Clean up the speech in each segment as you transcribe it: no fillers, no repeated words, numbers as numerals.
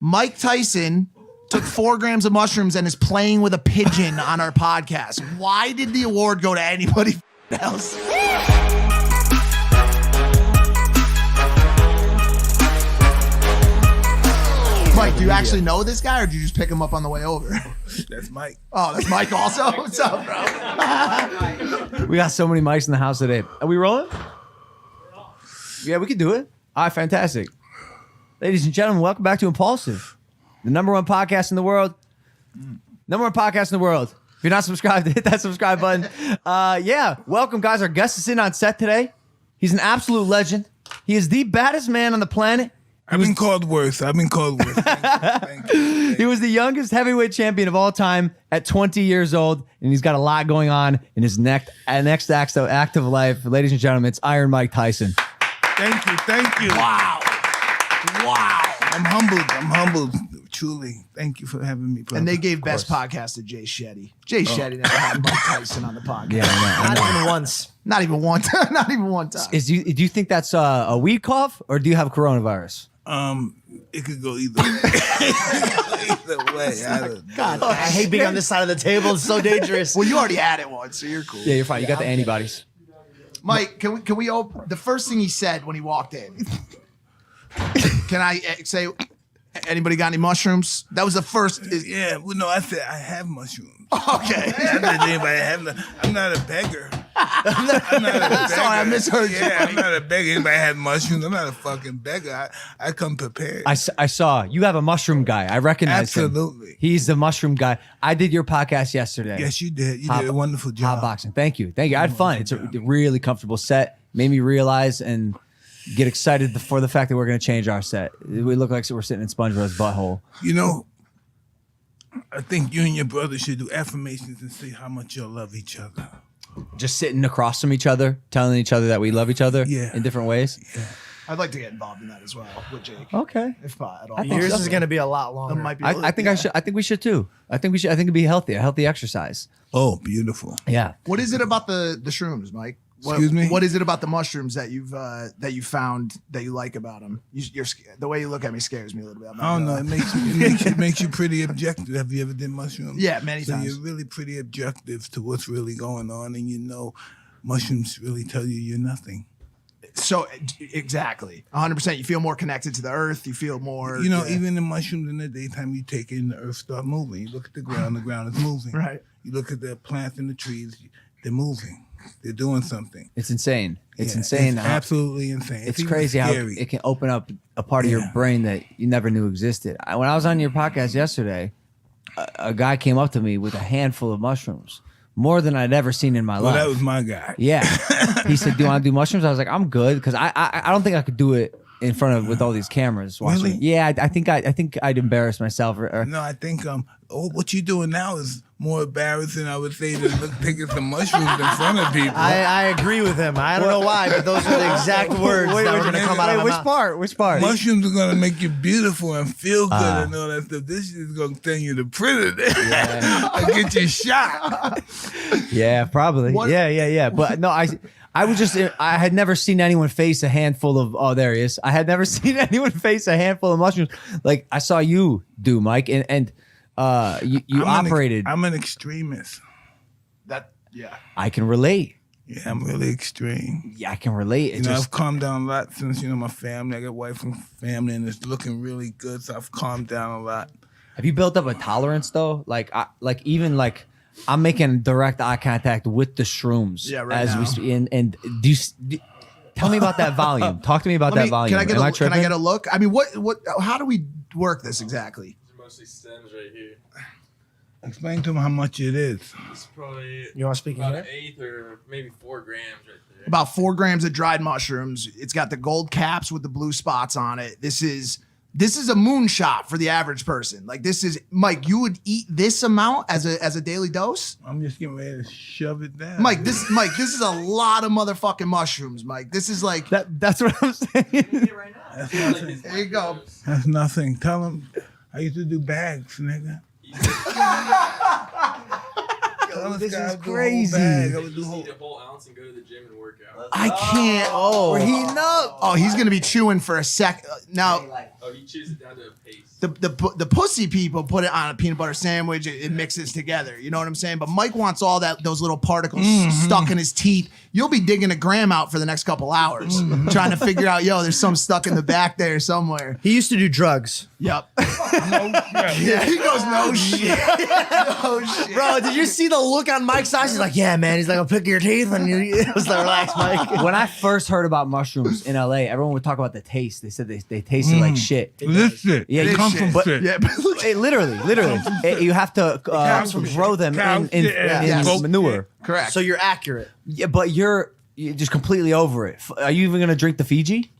Mike Tyson took 4 grams of mushrooms and is playing with a pigeon on our podcast. Why did the award go to anybody else? Mike, do you actually know this guy, or did you just pick him up on the way over? That's Mike. Oh, that's Mike also? What's up, bro? We got so many mics in the house today. Are we rolling? Yeah, we can do it. All right, fantastic. Ladies and gentlemen, welcome back to Impulsive, the #1 podcast in the world. #1 podcast in the world. If you're not subscribed, hit that subscribe button. Yeah, welcome, guys. Our guest is in on set today. He's an absolute legend. He is the baddest man on the planet. I've been called worse. Thank you. Thank you. He was the youngest heavyweight champion of all time at 20 years old, and he's got a lot going on in his next act of life. Ladies and gentlemen, it's Iron Mike Tyson. Thank you. Wow. I'm humbled. Truly. Thank you for having me, brother. And they gave Best Podcast to Jay Shetty. Jay Shetty never had Mike Tyson on the podcast. Yeah, I know. Not even once. Not even one time. Not even one time. Do you think that's a weed cough, or do you have coronavirus? It could go either way. God, I hate being on this side of the table. It's so dangerous. Well, you already had it once, so you're cool. Yeah, you're fine. You got the antibodies. Mike, can we open the first thing he said when he walked in? Can I say, anybody got any mushrooms? That was the first. Yeah, well, no, I said I have mushrooms. Okay. I didn't anybody have them. I'm not a beggar. I'm not a beggar. Sorry, I misheard you. Yeah, I'm not a beggar. Anybody have mushrooms? I'm not a fucking beggar. I come prepared. I saw you have a mushroom guy. I recognize him. Absolutely. He's the mushroom guy. I did your podcast yesterday. Yes, you did. You did a wonderful job. Hot boxing. Thank you. I had fun. It's a really comfortable set. Made me realize and get excited for the fact that we're going to change our set. We look like we're sitting in SpongeBob's butthole. You know, I think you and your brother should do affirmations and see how much you'll love each other. Just sitting across from each other, telling each other that we love each other in different ways. Yeah. I'd like to get involved in that as well with Jake. Okay. If at all. Yours is going to be a lot longer. That might be I think I should. I think we should too. I think it'd be healthy, a healthy exercise. Oh, beautiful. Yeah. What is it about the shrooms, Mike? Excuse me? What is it about the mushrooms that you found that you like about them? The way you look at me scares me a little bit. I don't know. It makes you pretty objective. Have you ever did mushrooms? Yeah, many so times. You're really pretty objective to what's really going on, and you know, mushrooms really tell you you're nothing. So exactly, 100%. You feel more connected to the earth. You feel more. You know, even the mushrooms in the daytime, you take it and the earth start moving. You look at the ground is moving. Right. You look at the plants and the trees, they're moving. They're doing something. It's insane. It's Yeah, insane. It's absolutely insane. It's even crazy how scary. it can open up a part of your brain that you never knew existed. When I was on your podcast yesterday, a guy came up to me with a handful of mushrooms, more than I'd ever seen in my Well, life. that was my guy. Yeah. He said, "Do you want to do mushrooms?" I was like, "I'm good," because I don't think I could do it in front of with all these cameras watching. Really? Yeah, I think I'd embarrass myself. No, I think what you're doing now is more embarrassing, I would say, than taking some mushrooms in front of people. I agree with him. I don't know why, but those are the exact words that were going to come out of my mouth. Which part? Mushrooms are going to make you beautiful and feel good and all that stuff. This is going to send you to prison and get you shot. Yeah, probably. What? Yeah. But no, I had never seen anyone face a handful of, there he is. I had never seen anyone face a handful of mushrooms like I saw you do, Mike. And you operated. I'm an extremist. I can relate. Yeah, I'm really extreme. Yeah, I can relate. You know, I've calmed down a lot since, my family. I got wife and family, and it's looking really good, so I've calmed down a lot. Have you built up a tolerance though? Even I'm making direct eye contact with the shrooms. Yeah, right as now. we speak. And tell me about that volume. Talk to me about that volume. Can I Am get tripping? a look? I mean, how do we work this exactly? Mostly stems right here. Explain to them how much it is. It's probably You want to speak in about here? an eighth or maybe 4 grams right there. About 4 grams of dried mushrooms. It's got the gold caps with the blue spots on it. This is a moonshot for the average person. Like, this is, Mike, you would eat this amount as a daily dose? I'm just getting ready to shove it down. Mike, this is a lot of motherfucking mushrooms, Mike. This is like, That's what I'm saying. That's nothing. there you go. That's nothing. Tell them I used to do bags, nigga. This guy is would do a whole crazy. bag. I would You do just whole. eat a whole ounce and go to the gym and work out. I can't. Oh, We're heating up. Oh, he's going to be chewing for a sec. Now, Oh, he chews it down to a paste. The pussy people put it on a peanut butter sandwich. It mixes together. You know what I'm saying? But Mike wants all those little particles stuck in his teeth. You'll be digging a gram out for the next couple hours, trying to figure out, there's some stuck in the back there somewhere. He used to do drugs. Yep. Yeah, He goes, no shit. No shit. Bro, did you see the look on Mike's eyes? He's like, yeah, man. He's like, I'll pick your teeth. And it was like, relax, Mike. When I first heard about mushrooms in LA, everyone would talk about the taste. They said they tasted like shit. This shit. Yeah, They you- come from but- shit. Yeah, but look, Literally. You have to grow them in Yeah. manure. correct. So you're accurate. Yeah, but you're just completely over it. Are you even gonna drink the Fiji?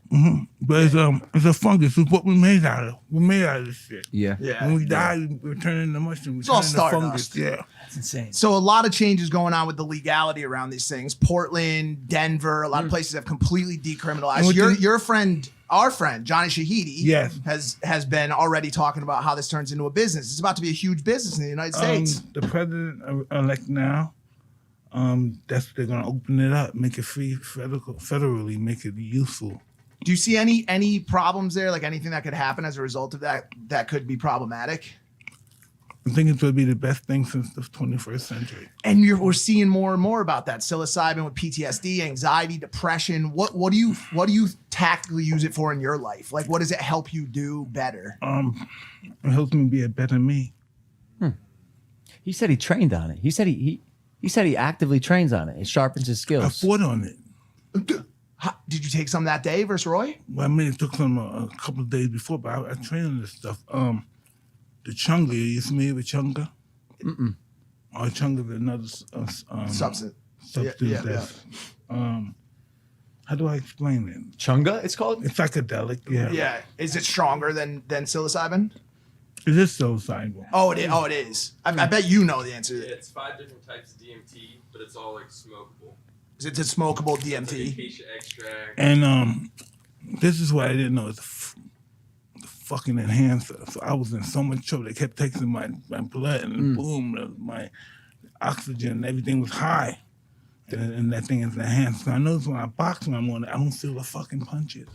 But it's a fungus. It's what we made out of. We made out of this shit. Yeah. Yeah. When we die, we turn into mushroom. We It's all turn into fungus. stardust. Yeah. That's insane. So a lot of changes going on with the legality around these things. Portland, Denver, a lot of places have completely decriminalized. And with Your friend, our friend Johnny Shahidi, Yes. has been already talking about how this turns into a business. It's about to be a huge business in the United States. The president elect now, they're gonna open it up, make it free federally, make it useful. Do you see any problems there? Like anything that could happen as a result of that could be problematic? I think it's gonna be the best thing since the 21st century. And we're seeing more and more about that psilocybin with PTSD, anxiety, depression. What do you tactically use it for in your life? Like, what does it help you do better? It helps me be a better me. He said he trained on it. He said he actively trains on it. It sharpens his I skills. fought on it. Did you take some that day versus Roy? Well, I mean, it took some a couple of days before, but I trained on this stuff. The chunga, you familiar with chunga? Or chunga is another Substance. substance Yeah. that's, how do I explain it? Chunga, it's called? It's psychedelic, yeah. Yeah. Is it stronger than psilocybin? It is psilocybin. Oh, it is. Oh, it is. I bet you know the answer. Yeah, it's 5 different types of DMT, but it's all like smokable. It's a smokable It's like DMT. acacia extract. And this is what I didn't know. It's the fucking enhancer. So I was in so much trouble. They kept taking my blood and boom, my oxygen and everything was high. And that thing is enhanced. So I notice when I box when I'm on it, I don't feel the fucking punches.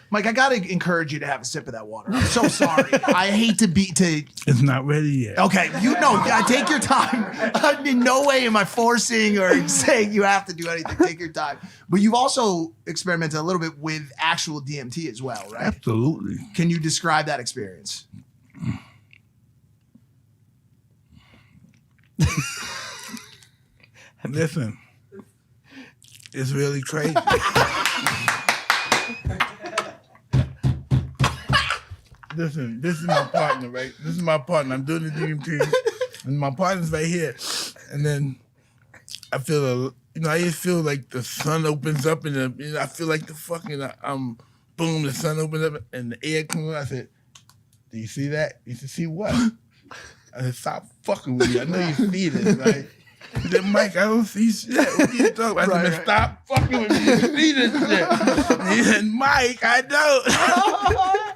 Mike, I gotta encourage you to have a sip of that water. I'm so sorry. I hate to It's not ready yet. Okay, take your time. In no way am I forcing or saying you have to do anything. Take your time. But you've also experimented a little bit with actual DMT as well, right? Absolutely. Can you describe that experience? Listen, it's really crazy. Listen, this is my partner, right? This is my partner. I'm doing the DMT, and my partner's right here. And then I feel I just feel like the sun opens up, and I feel like the fucking boom, the sun opens up, and the air comes out. I said, "Do you see that? You should see what?" I said, "Stop fucking with me. I know you see this, right?" He said, "Mike, I don't see shit. What are you talking about?" I said, "Stop fucking with me. You see this shit." And he said, "Mike, I don't."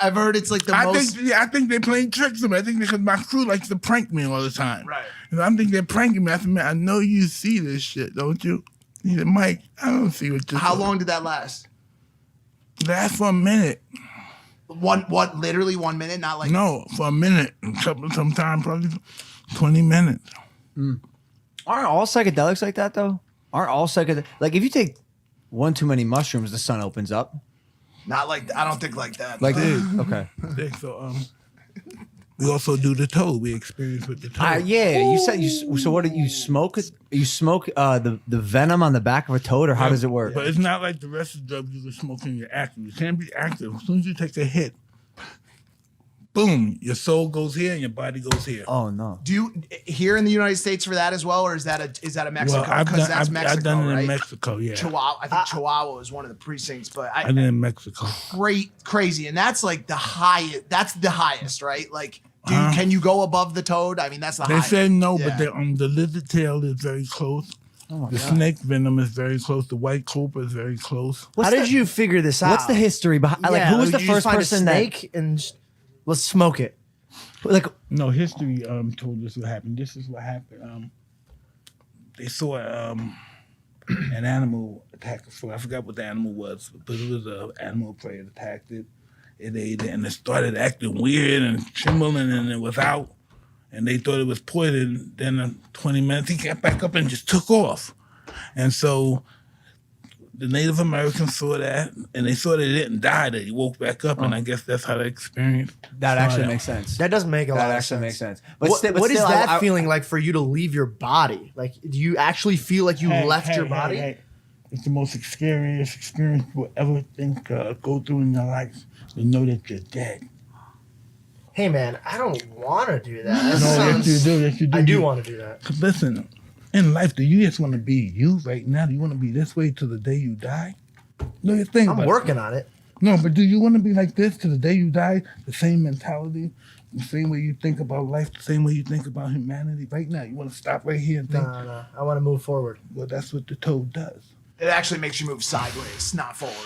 I've heard it's like I think they're playing tricks on me. I think because my crew likes to prank me all the time. Right. And I think they're pranking me. I said, "Man, I know you see this shit, don't you?" He said, "Mike, I don't see what you're How doing." long did that last? Last for a minute. Literally 1 minute, not like No, for a minute. Sometime probably 20 minutes. Aren't all psychedelics like that though? Aren't all psychedelics like if you take one too many mushrooms, the sun opens up? not like I don't think like that. Like okay. So we also do the toad. We experience with the toad. Yeah, you said so what did you smoke it? You smoke the venom on the back of a toad or how does it work? But it's not like the rest of the drugs you can smoke when you're active. You can't be active. As soon as you take a hit, boom, your soul goes here and your body goes here. Oh no. Do you here in the United States for that as well, or is that a Mexico? Well, Because that's I've Mexico, done it right? in Mexico, yeah. Chihuahua. I think Chihuahua is one of the precincts, but I did it in Mexico. crazy, and that's like the highest. That's the highest, right? Like, can you go above the toad? I mean, that's the They highest. said no, Yeah. but the lizard tail is very close. The snake venom is very close. The white cobra is very close. How did you figure this out? What's the history behind like who was the you just first find person a snake and let's smoke it. like No, history told us what happened. This is what happened. They saw an animal attack a frog. I forgot what the animal was, but it was an animal prey that attacked it. and it started acting weird and trembling, and it was out, and they thought it was poison. Then in 20 minutes, he got back up and just took off. And so the Native Americans saw that, and they saw that he didn't die, that he woke back up, and I guess that's how they experienced. That actually makes sense. That does make a lot That of actually sense. makes sense. What is still, that feeling like for you to leave your body? Like, do you actually feel like you left your body? It's the most scariest experience you will ever think go through in your life. To know that you're dead. Hey, man, I don't want to do that. That No, sounds- yes, you do. Yes, you do. I do want to do that. 'Cause listen, in life, do you just want to be you right now? Do you want to be this way till the day you die? No, you think I'm about working on it. No, but do you want to be like this till the day you die? The same mentality, the same way you think about life, the same way you think about humanity. Right now, you want to stop right here and think. No. I want to move forward. Well, that's what the toad does. It actually makes you move sideways, not forward.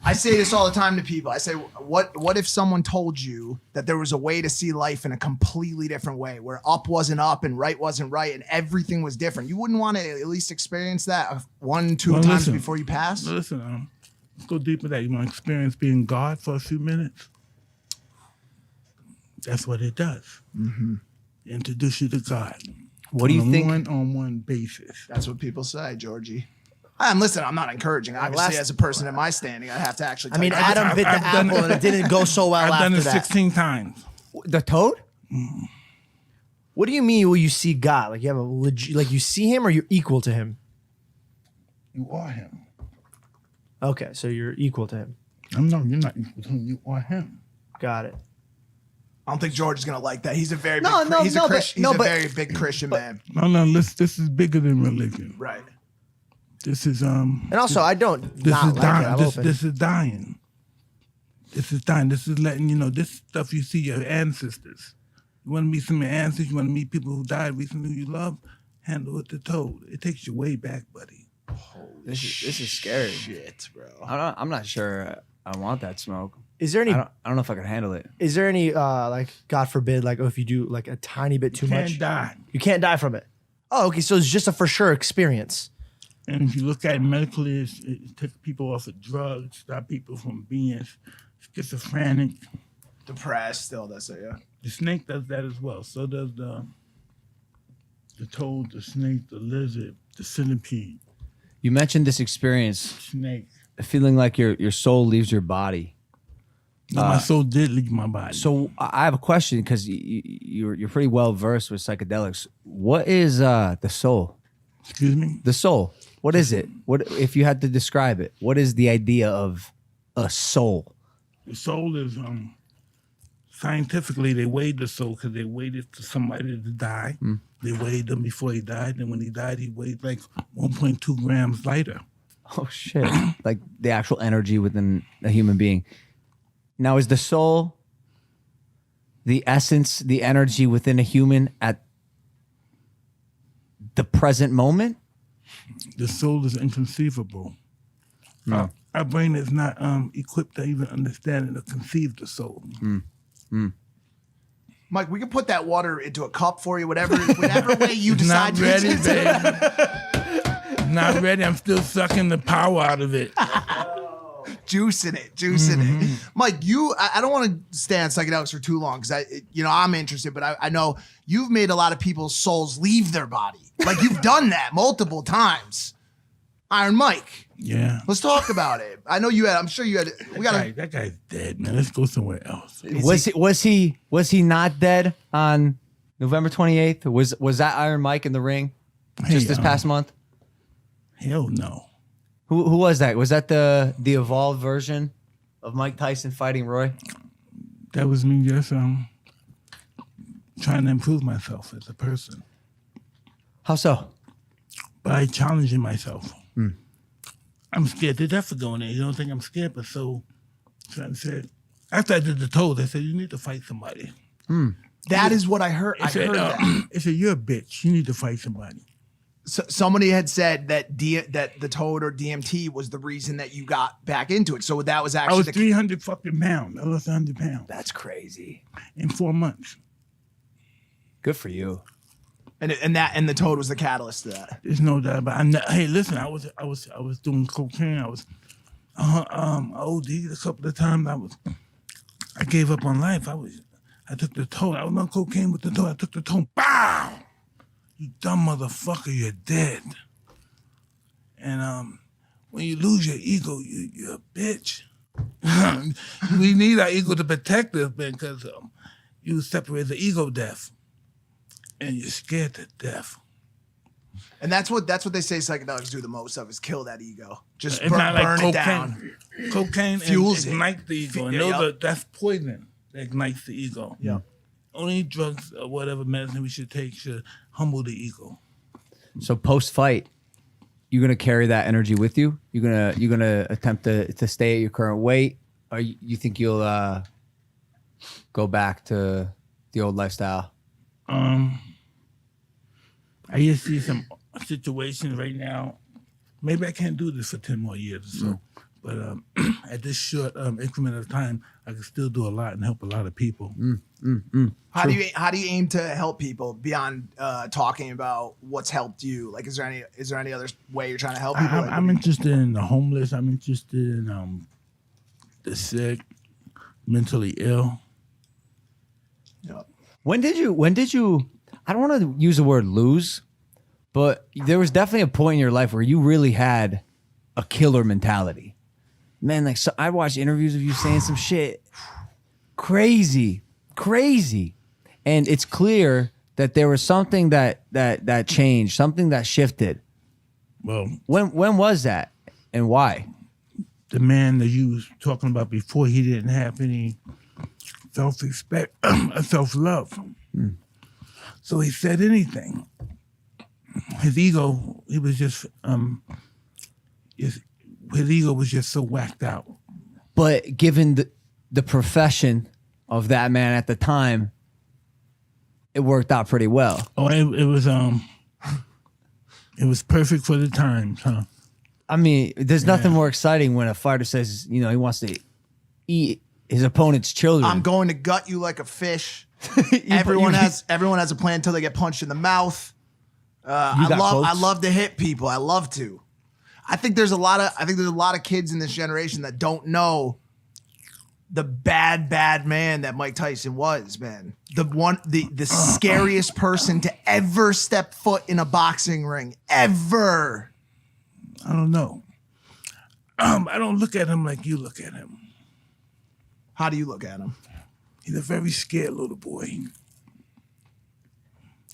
I say this all the time to people. I say, what if someone told you that there was a way to see life in a completely different way, where up wasn't up and right wasn't right and everything was different? You wouldn't want to at least experience that 1-2 times listen, before you pass? Listen, let's go deeper that. You want to experience being God for a few minutes? That's what it does. Mm-hmm. Introduce you to God. What do you think? On a one-on-one basis. That's what people say, Georgie. Listen, I'm not encouraging. Obviously, as a person in my standing, I have to actually. I mean, tell you. Adam bit the I've done apple and it didn't go so well I've done after it that. 16 times. The toad? What do you mean? Will you see God? Like you have a like you see him, or you're equal to him? You are him. Okay, so you're equal to him. No, you're not equal to him. You are him. Got it. I don't think George is gonna like that. He's a very No, big, no, he's no, a, but- Christ, he's no, a but- very big Christian man. No, this is bigger than religion. Right. This is And also, I don't This not is like dying. it. I'm This open. is dying. This is dying. This is letting you know this stuff you see your ancestors. You want to meet some of your ancestors. You want to meet people who died recently who you love. Handle it the toad. It takes you way back, buddy. This is scary. Shit, bro. I'm not sure I want that smoke. Is there any? I don't know if I can handle it. Is there any? Like, God forbid, like, if you do like a tiny bit too Can't much, die. you can't die from it. Oh, okay. So it's just a for sure experience. And if you look at it medically, it takes people off of drugs, stop people from being schizophrenic. Depressed, still does it, yeah. The snake does that as well. So does the toad, the snake, the lizard, the centipede, You mentioned this experience, snake. feeling like your soul leaves your body. No, my soul did leave my body. So I have a question because you're pretty well versed with psychedelics. What is the soul? Excuse me? The soul. What is it? What if you had to describe it? What is the idea of a soul? The soul is scientifically they weighed the soul because they waited for somebody to die. They weighed him before he died, and when he died, he weighed like 1.2 grams lighter. Oh shit! Like the actual energy within a human being. Now, is the soul the essence, the energy within a human at the present moment? The soul is inconceivable. Our brain is not equipped to even understand and to conceive the soul. Mike, we can put that water into a cup for you, whatever way you decide Not to ready, use it. babe. Not ready. I'm still sucking the power out of it. Juicing it. Mike, I don't want to stay on psychedelics for too long because I'm interested, but I know you've made a lot of people's souls leave their body. Like you've done that multiple times. Iron Mike. Yeah. Let's talk about it. I know you had. I'm sure you had. That guy's dead, man. Let's go somewhere else. Was he not dead on November 28th? Was that Iron Mike in the ring just this past month? Hell no. Who was that? Was that the evolved version of Mike Tyson fighting Roy? That was me just trying to improve myself as a person How so? by challenging myself. I'm scared to death of going there. You don't think I'm scared, but so I said, after I did the toad, I said, you need to fight somebody. That is what I heard. I heard that. I said, you're a bitch. You need to fight somebody. So, somebody had said that that the toad or DMT was the reason that you got back into it. So that was I actually was 300 fucking pounds. I lost 100 pounds That's crazy. in 4 months. Good for you. and the toad was the catalyst to that. There's no doubt about it. Hey, listen, I was doing cocaine. I was OD'd a couple of times. I gave up on life. I took the toll. I was on cocaine with the toll. I took the toll. Bow! You dumb motherfucker, you're dead. And when you lose your ego, you're a bitch. We need our ego to protect us, man, because you separate the ego death, and you're scared to death. And that's what they say psychedelics do the most of is kill that ego. Just It's burn, not like burn it cocaine. down. Cocaine Fuels it. ignites the ego, and Yup. that's poison that ignites the ego. Yeah. Only drugs or whatever medicine we should take should humble the ego. So post fight, you're gonna carry that energy with you. You're gonna attempt to stay at your current weight, or you think you'll go back to the old lifestyle? I just see some situations right now. Maybe I can't do this for 10 more years or so. But at this short increment of time, I can still do a lot and help a lot of people. How do you aim to help people beyond talking about what's helped you? Like, is there any other way you're trying to help people? I'm interested in the homeless. I'm interested in the sick, mentally ill. Yeah. When did you? I don't want to use the word lose, but there was definitely a point in your life where you really had a killer mentality. Man, like, so I watched interviews of you saying some shit crazy. And it's clear that there was something that changed, something that shifted. Well, When was that and why? the man that you was talking about before, he didn't have any self-respect, self-love. So he said anything. His ego, he was just, his ego was just so whacked out. But given the profession of that man at the time, it worked out pretty well. Oh, it was perfect for the times, huh? I mean, there's nothing more exciting when a fighter says, he wants to eat his opponent's children. I'm going to gut you like a fish. You- Everyone you- has a plan until they get punched in the mouth. You got quotes? I love to hit people. I love to. I think there's a lot of kids in this generation that don't know the bad man that Mike Tyson was, man. The scariest person to ever step foot in a boxing ring, ever. I don't know. I don't look at him like you look at him. How do you look at him? He's a very scared little boy.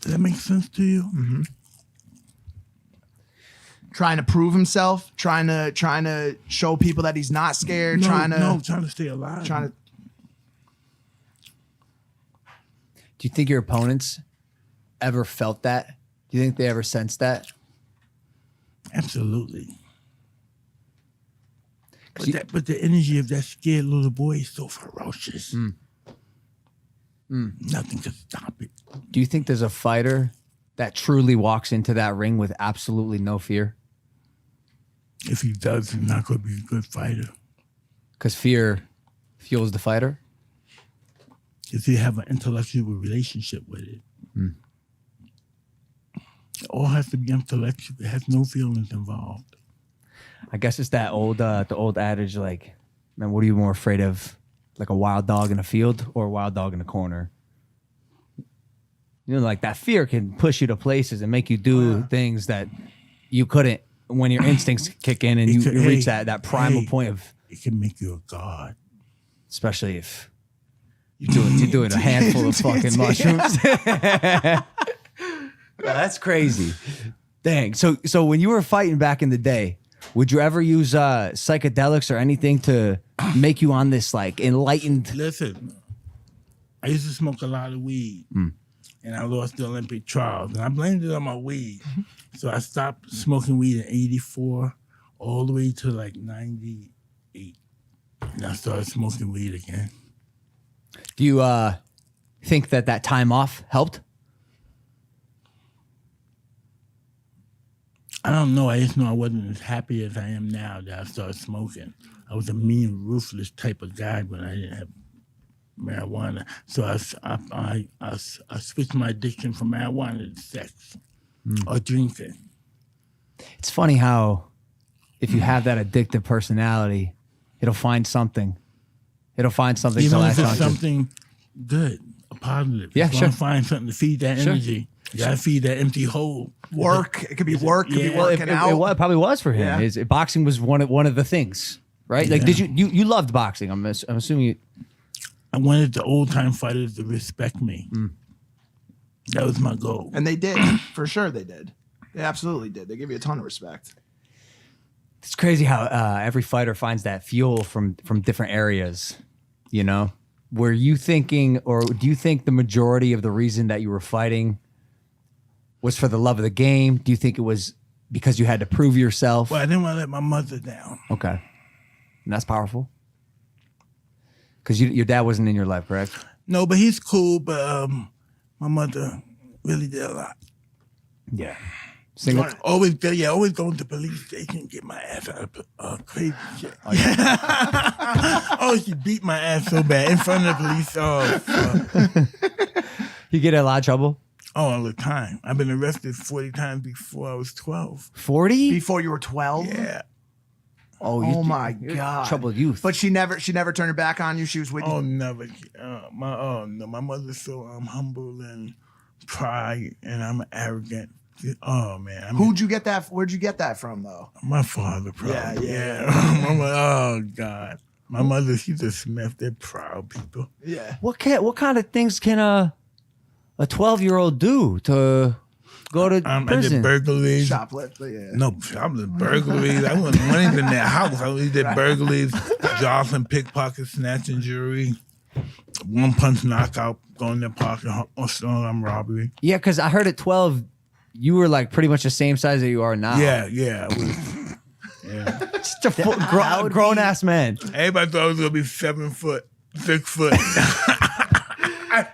Does that make sense to you? Mm-hmm. Trying to prove himself, trying to show people that he's not scared, trying to stay alive. trying to. Do you think your opponents ever felt that? Do you think they ever sensed that? Absolutely. But the energy of that scared little boy is so ferocious. Nothing can stop it. Do you think there's a fighter that truly walks into that ring with absolutely no fear? If he does, he's not going to be a good fighter. Because fear fuels the fighter? If you have an intellectual relationship with it. It all has to be intellectual. It has no feelings involved. I guess it's that the old adage, like, man, what are you more afraid of? Like a wild dog in a field or a wild dog in a corner? Like that fear can push you to places and make you do things that you couldn't when your instincts kick in and you reach that primal point of. It can make you a god. Especially if you're doing a handful of fucking mushrooms. That's crazy. Dang. So when you were fighting back in the day, would you ever use psychedelics or anything to make you on this like enlightened? Listen, I used to smoke a lot of weed, and I lost the Olympic trials, and I blamed it on my weed. So I stopped smoking weed in '84, all the way to like '98, and I started smoking weed again. Do you think that time off helped? I don't know. I just know I wasn't as happy as I am now that I started smoking. I was a mean, ruthless type of guy when I didn't have marijuana. So I switched my addiction from marijuana to sex or drinking. It's funny how if you have that addictive personality, it'll find something It'll find something to Even latch if it's onto. something good, a positive. Yeah, It's sure. gonna find something to feed that Sure. energy. You gotta feed that empty hole. Work. It could be work. It could be Yeah. working out. It probably was for him. Yeah. Boxing was one of the things, right? Like, Yeah. did you loved boxing? I'm assuming you. I wanted the old time fighters to respect me. That was my goal. And they did. For sure they did. They absolutely did. They give you a ton of respect. It's crazy how every fighter finds that fuel from different areas. You know, were you thinking, or do you think the majority of the reason that you were fighting was for the love of the game? Do you think it was because you had to prove yourself? Well, I didn't want to let my mother down. Okay, and that's powerful. Because your dad wasn't in your life, correct? No, but he's cool. But my mother really did a lot. Yeah. Single. Always go to the police station and get my ass out of crazy shit. Oh, she beat my ass so bad in front of the police. Oh, fuck. You get in a lot of trouble? Oh, all the time. I've been arrested 40 times before I was 12. 40? Before you were 12? Yeah. Oh my you're God. Troubled youth. But she never turned her back on you. She was with you. Oh, never. My mother's so humble and pride, and I'm arrogant. Oh man. Where'd you get that from though? My father, probably. Yeah. Oh God. My mother, she's a Smith. They're proud people. Yeah. What kind of things can a 12-year-old do to go to I did prison? burglaries. Shoplift, but yeah. No, shoplifting, burglaries. I wasn't running in that house. I did burglaries, jostling, pickpockets, snatching jewelry, one punch knockout, going in their pocket, or strong arm robbery. Yeah, because I heard at 12, you were like pretty much the same size that you are now. Yeah. I was, yeah. Just a grown ass man. Everybody thought I was gonna be 7 foot, 6 foot.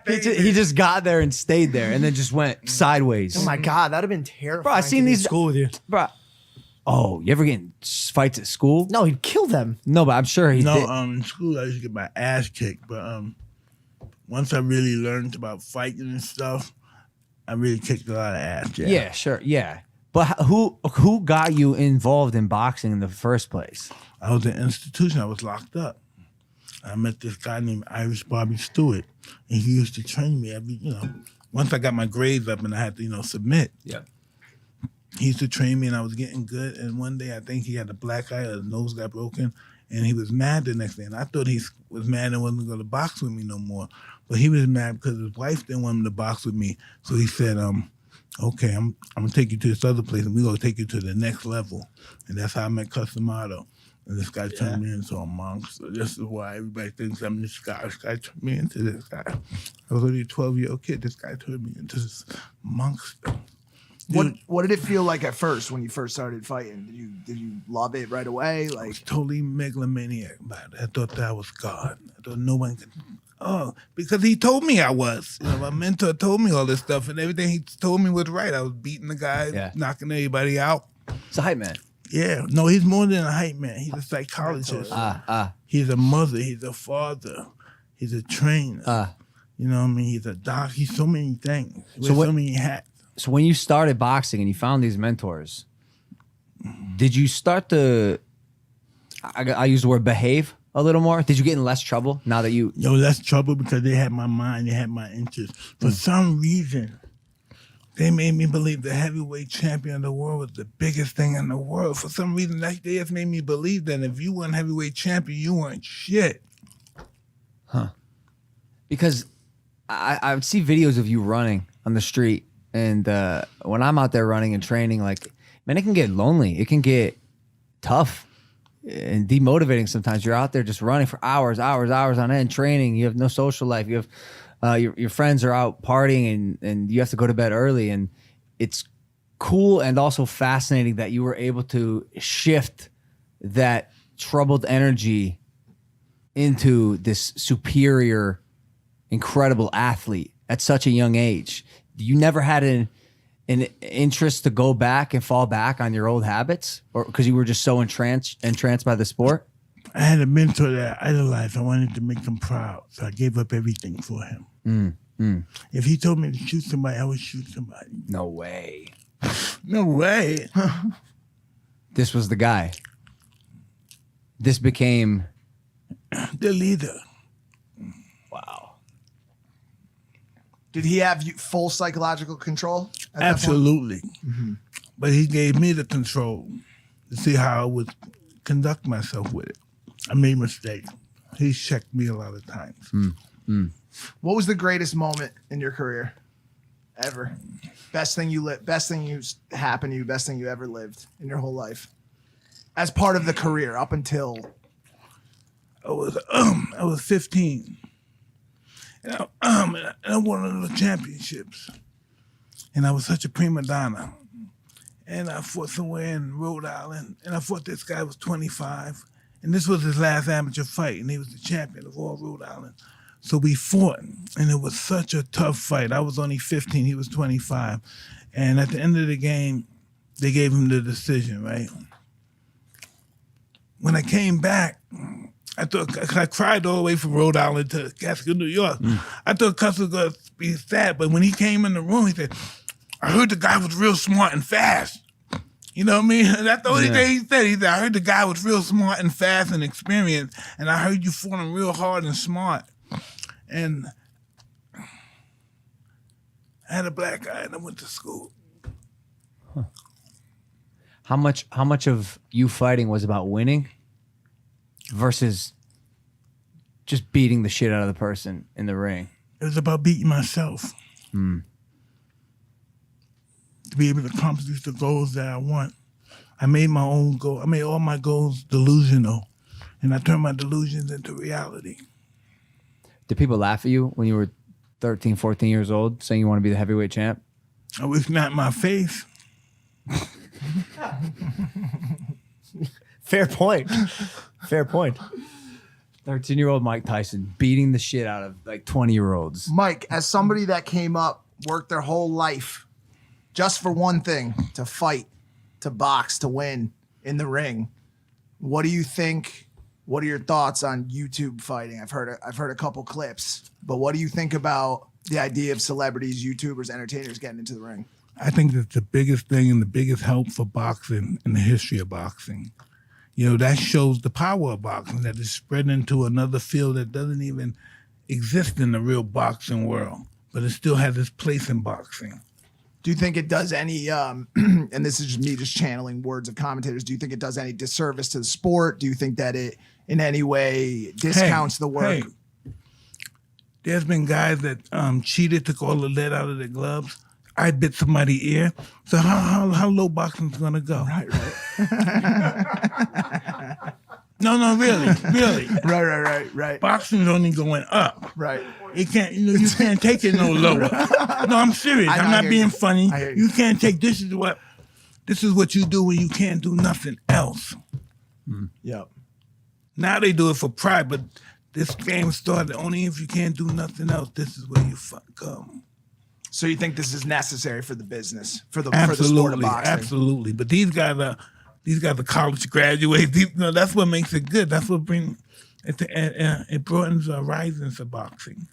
He just got there and stayed there and then just went sideways. Oh my God, that'd have been terrifying. Bro, I seen to be in these- school with you. Bro. Oh, you ever get in fights at school? No, he'd kill them. No, but I'm sure he No, did. in school I used to get my ass kicked, but once I really learned about fighting and stuff, I really kicked a lot of ass. Yeah, sure. Yeah. But who got you involved in boxing in the first place? I was in an institution. I was locked up. I met this guy named Irish Bobby Stewart, and he used to train me once I got my grades up and I had to, submit. Yeah. He used to train me and I was getting good. And one day I think he had a black eye, his nose got broken, and he was mad the next day. And I thought he was mad and wasn't going to box with me no more. But he was mad because his wife didn't want him to box with me. So he said, okay, I'm going to take you to this other place and we're going to take you to the next level. And that's how I met Customato. And this guy turned me into a monster. This is why everybody thinks I'm this guy. This guy turned me into this guy. I was only a 12-year-old kid. This guy turned me into this monster. What did it feel like at first when you first started fighting? Did you love it right away? I Like, was totally megalomaniac about it. I thought that I was God. I thought no one could. Oh, because he told me I was. My mentor told me all this stuff, and everything he told me was right. I was beating the guy, knocking everybody out. It's a hype man. Yeah. No, he's more than a hype man. He's a psychologist. He's a mother. He's a father. He's a trainer. You know what I mean? He's a doc. He's so many things. So many hats. So when you started boxing and you found these mentors, did you start to, I use the word behave a little more? Did you get in less trouble now that you... No, less trouble because they had my mind, they had my interest. For some reason, they made me believe the heavyweight champion of the world was the biggest thing in the world. For some reason, they just made me believe that if you weren't heavyweight champion, you weren't shit. Because I would see videos of you running on the street, and when I'm out there running and training, like, man, it can get lonely. It can get tough and demotivating sometimes. You're out there just running for hours on end, training. You have no social life. You have your friends are out partying, and you have to go to bed early. And it's cool and also fascinating that you were able to shift that troubled energy into this superior, incredible athlete at such a young age. You never had an interest to go back and fall back on your old habits, or because you were just so entranced by the sport? I had a mentor that I idolized. I wanted to make him proud, so I gave up everything for him. If he told me to shoot somebody, I would shoot somebody. No way. No way. This was the guy. This became... The leader. Wow. Did he have you full psychological control? At that point? Absolutely. But he gave me the control to see how I would conduct myself with it. I made mistakes. He checked me a lot of times. What was the greatest moment in your career ever? Best thing you happened to you, best thing you ever lived in your whole life as part of the career up until I was 15. And I won the championships. And I was such a prima donna. And I fought somewhere in Rhode Island. And I fought this guy who was 25. And this was his last amateur fight. And he was the champion of all Rhode Island. So we fought. And it was such a tough fight. I was only 15. He was 25. And at the end of the game, they gave him the decision, right? When I came back, I thought, I cried all the way from Rhode Island to Catskill, New York. I thought Cuss was going to be sad, but when he came in the room, he said, I heard the guy was real smart and fast. You know what I mean? That's the only thing he said. He said, I heard the guy was real smart and fast and experienced, and I heard you fought him real hard and smart. And I had a black eye and I went to school. How much of you fighting was about winning versus just beating the shit out of the person in the ring? It was about beating myself. To be able to accomplish the goals that I want. I made my own goal. I made all my goals delusional. And I turned my delusions into reality. Did people laugh at you when you were 13, 14 years old saying you want to be the heavyweight champ? I was not my face. Fair point. Fair point. 13-year-old Mike Tyson beating the shit out of like 20-year-olds. Mike, as somebody that came up, worked their whole life just for one thing, to fight, to box, to win in the ring. What do you think? What are your thoughts on YouTube fighting? I've heard a couple clips, but what do you think about the idea of celebrities, YouTubers, entertainers getting into the ring? I think that's the biggest thing and the biggest help for boxing in the history of boxing. You know, that shows the power of boxing, that it's spread into another field that doesn't even exist in the real boxing world, but it still has its place in boxing. Do you think it does any, and this is just me just channeling words of commentators, do you think it does any disservice to the sport? Do you think that it in any way discounts the work? Hey, there's been guys that cheated, took all the lead out of their gloves. I bit somebody's ear. So how low boxing's gonna go? Right. No, really. Right. Boxing's only going up. Right. You can't take it no lower. No, I'm serious. I'm not being funny. You can't take this is what you do when you can't do nothing else. Yep. Now they do it for pride, but this game started only if you can't do nothing else. This is where you come. So you think this is necessary for the business, for the sport of boxing? Absolutely. But these guys are college graduates. That's what makes it good. That's what brings it broadens horizons of boxing.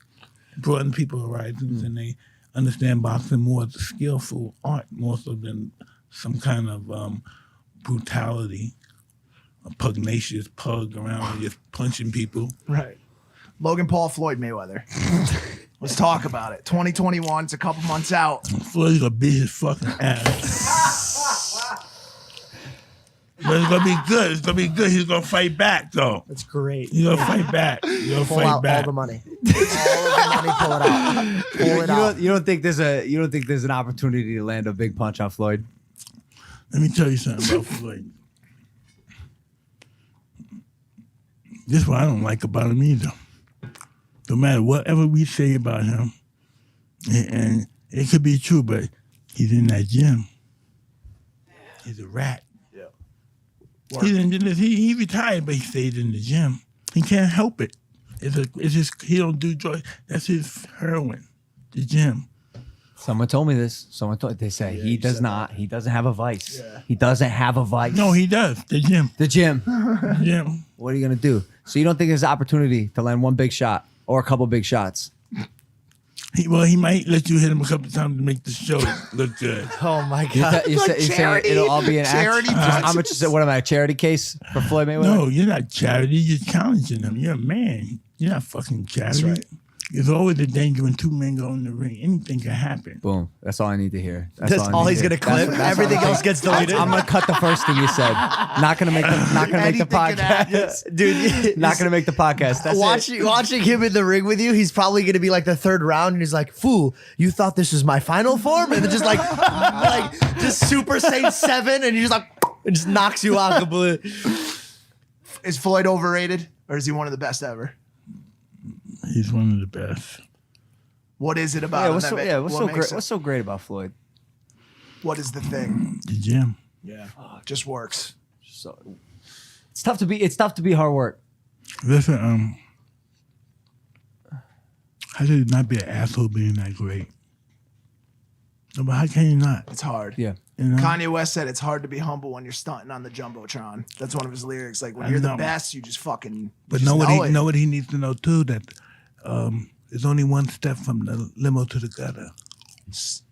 It broadens people's horizons, and they understand boxing more as a skillful art, more so than some kind of brutality, a pugnacious pug around and just punching people. Right. Logan Paul, Floyd Mayweather. Let's talk about it. 2021, it's a couple months out. Floyd's gonna beat his fucking ass. But it's gonna be good. It's gonna be good. He's gonna fight back, though. That's great. He's gonna fight back. He's gonna Pull fight out back. all the money. All of the money, pull it out. Pull it out. You don't think there's an opportunity to land a big punch on Floyd? Let me tell you something about Floyd. This is what I don't like about him either. No matter whatever we say about him, and it could be true, but he's in that gym. He's a rat. Yeah. He retired, but he stayed in the gym. He can't help it. It's just he don't do drugs. That's his heroin, the gym. Someone told me this. They say he does not. He doesn't have a vice. Yeah. He doesn't have a vice. No, he does. The gym. The gym. The gym. What are you gonna do? So you don't think there's an opportunity to land one big shot or a couple big shots? He might let you hit him a couple times to make the show look good. Oh my God. You're saying it'll all be an charity act? How much is it? What am I, a charity case for Floyd Mayweather? No, you're not charity. You're challenging him. You're a man. You're not fucking charity. That's right. There's always a danger when two men go in the ring. Anything can happen. Boom. That's all I need to hear. That's That's all I need he's to gonna hear. clip. That's Everything all I'm else gets deleted. I'm gonna cut the first thing you said. Not gonna make the Anything can podcast. Dude, Not gonna make the podcast. That's it. watching him in the ring with you, he's probably gonna be like the third round, and he's like, "Fool, you thought this was my final form?" And then just like just Super Saiyan 7, and he just like it just knocks you out completely. Is Floyd overrated, or is he one of the best ever? He's one of the best. What is it about Yeah, him? what's so, that yeah, ma- what's what so makes great? it- What's so great about Floyd? What is the thing? The gym. Yeah, just works. So it's tough to be. It's tough to be hard work. Listen, how could you not be an asshole being that great? No, but how can you not? It's hard. Yeah. You know? Kanye West said it's hard to be humble when you're stunting on the jumbotron. That's one of his lyrics. Like when I you're the know. best, you just fucking. But you know just what know it. he needs to know too, that there's only one step from the limo to the gutter. It's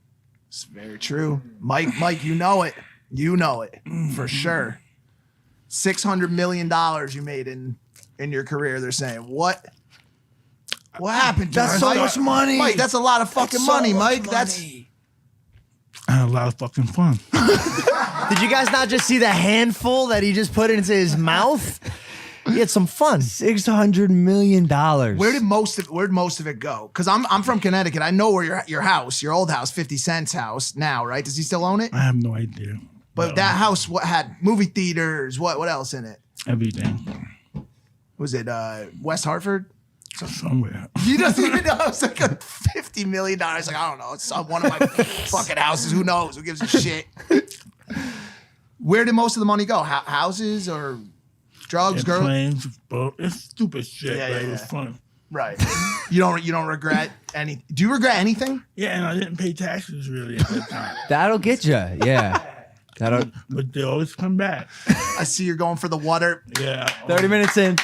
very true, Mike. You know it. You know it for sure. $600 million you made in your career. They're saying what? What happened? That's Mike? so much money. Mike. That's a lot of fucking money, Mike. That's I had a lot of fucking fun. Did you guys not just see the handful that he just put into his mouth? He had some fun. $600 million. where'd most of it go? Because I'm from Connecticut. I know where your house, your old house, 50 Cent's house now, right? Does he still own it? I have no idea. But that house, what had movie theaters? What else in it? Everything. Was it West Hartford? Somewhere. He doesn't even know. It's like a $50 million. Like, I don't know. It's one of my fucking houses. Who knows? Who gives a shit? Where did most of the money go? Houses or drugs, girls? Planes, boat. It's stupid shit, Yeah, but yeah, it was yeah. fun. Right. You don't regret any? Do you regret anything? Yeah, and I didn't pay taxes really at that time. That'll get you. Yeah. That'll. But they always come back. I see you're going for the water. Yeah. 30 minutes in.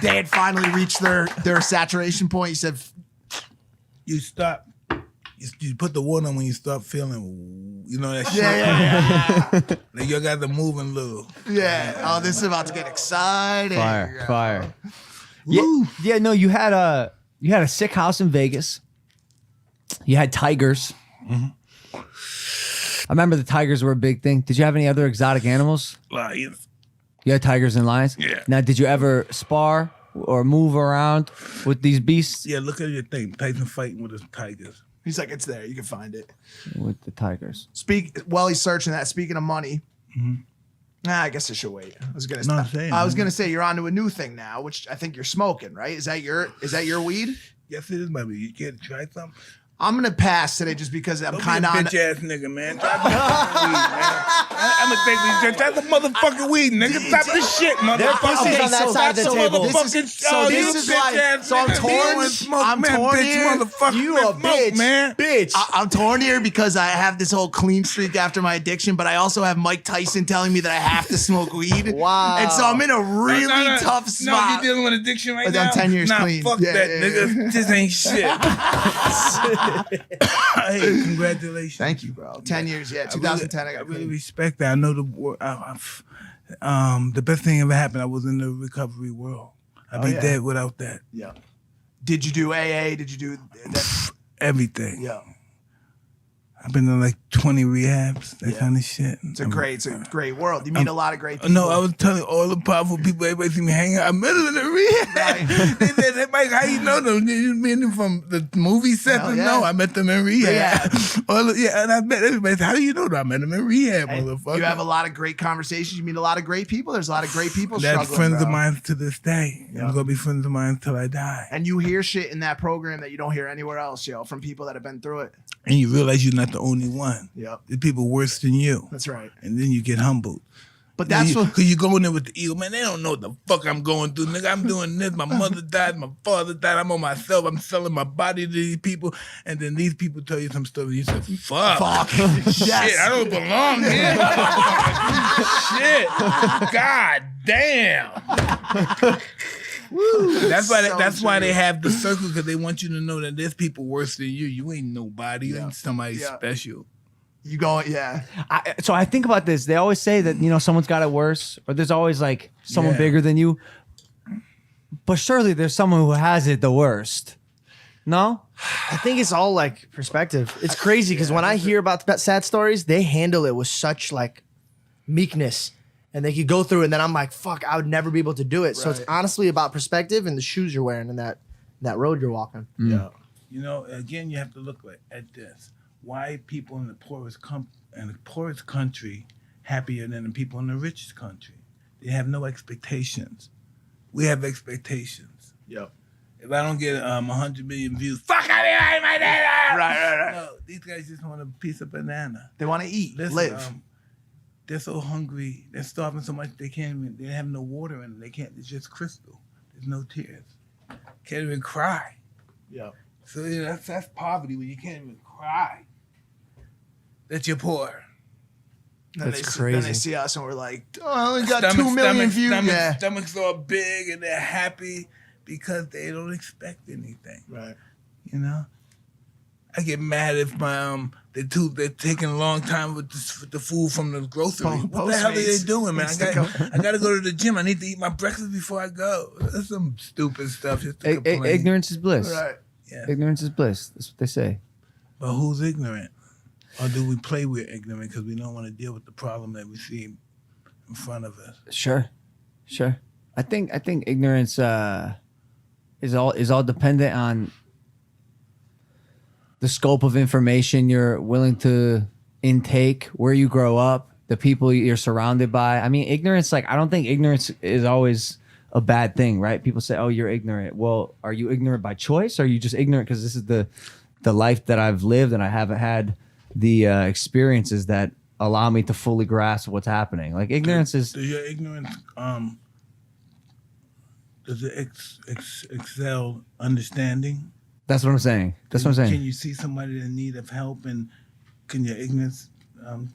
They had finally reached their saturation point. You said, You stop. You put the water on when you start feeling, you know, that shit. yeah. Like you got to move a little. Yeah. Oh, this is about to get exciting. Fire. Yeah. No, you had a sick house in Vegas. You had tigers. I remember the tigers were a big thing. Did you have any other exotic animals? Lions. You had tigers and lions? Yeah. Now, did you ever spar or move around with these beasts? Yeah, look at your thing. Tyson fighting with his tigers. He's like, it's there. You can find it. With the tigers. While he's searching that, speaking of money, I guess I should wait. I was gonna No, I'm saying, I was man. gonna say you're on to a new thing now, which I think you're smoking, right? Is that your weed? Yes, it is, baby. You can't try something. I'm gonna pass today just because I'm Don't be a kind of on. bitch ass nigga, man. Try the fucking weed, man. I'm gonna take these. Try the motherfucking weed, nigga. Stop this shit, motherfucker. pussies on that side of the Stop table. This is- so this is why- so I'm torn. I'm torn here. Motherfucker, You a bitch, man. bitch. I'm torn here because I have this whole clean streak after my addiction, but I also have Mike Tyson telling me that I have to smoke weed. Wow. And so I'm in a really No, tough No, spot. you dealing with addiction right I'm now? 10 years nah, clean. Fuck Yeah, that, yeah, nigga. yeah. This ain't shit. Hey, congratulations. Thank you, bro. 10 years, yeah. 2010, I got really clean. respect that. I know the best thing ever happened. I was in the recovery world. I'd be yeah. dead without that. Yeah. Did you do AA? Did you do that? Everything. Yeah. I've been in like 20 rehabs, that Yeah. kind of shit. It's a great world. You meet a lot of great people. No, I was telling all the powerful people, everybody see me hanging out. I met them in the rehab. They said, hey, Mike, how you know them? You mean them from the movie set? Hell yeah. No, I met them in rehab. Yeah. And I met everybody. Said, how do you know them? I met them in rehab, And motherfucker. you have a lot of great conversations. You meet a lot of great people. There's a lot of great people That's struggling, friends bro. of mine to this day. Yeah. I'm going to be friends of mine until I die. And you hear shit in that program that you don't hear anywhere else, yo, from people that have been through it. And you realize you're not the only one. Yep. There's people worse than you. That's right. And then you get humbled. But that's what. Because you go in there with the ego, man, they don't know what the fuck I'm going through, nigga. I'm doing this. My mother died. My father died. I'm on myself. I'm selling my body to these people. And then these people tell you some stuff and you say, fuck. Shit, Yes. I don't belong here. Shit. God damn. That's why they have the circle, because they want you to know that there's people worse than you. You ain't nobody. You ain't somebody special. You going, yeah. So I think about this. They always say that, someone's got it worse, or there's always like someone Yeah. bigger than you. But surely there's someone who has it the worst. No? I think it's all like perspective. It's crazy because when I hear about the sad stories, they handle it with such like meekness, and they could go through it, and then I'm like, fuck, I would never be able to do it. So it's Right. honestly about perspective and the shoes you're wearing and that road you're walking. Yeah. You know, again, you have to look at this. Why people in the poorest country happier than the people in the richest country? They have no expectations. We have expectations. Yep. If I don't get 100 million views, fuck out of here, my data. Right. No, these guys just want a piece of banana. They want to eat, Listen, live. They're so hungry. They're starving so much they can't even. They have no water in them. They can't. It's just crystal. There's no tears. Can't even cry. Yeah. So that's poverty when you can't even cry that you're poor. Then That's they crazy. Then they see us and we're like, oh, I only got 2 million views. Yeah. Stomachs are big and they're happy because they don't expect anything. Right. You know, I get mad if my they're taking a long time with the food from the grocery. What the hell are they Postmates. doing, man? Instacart. I got to go to the gym. I need to eat my breakfast before I go. That's some stupid stuff. Just to complain. Ignorance is bliss. Right. Yeah. Ignorance is bliss. That's what they say. But who's ignorant? Or do we play we're ignorant because we don't want to deal with the problem that we see in front of us? Sure. I think ignorance is all dependent on the scope of information you're willing to intake, where you grow up, the people you're surrounded by. I mean, ignorance, like, I don't think ignorance is always a bad thing, right? People say, oh, you're ignorant. Well, are you ignorant by choice? Or are you just ignorant because this is the life that I've lived and I haven't had the experiences that allow me to fully grasp what's happening? Like, ignorance is... Does your ignorance, does it excel understanding? That's what I'm saying. Can you see somebody in need of help, and can your ignorance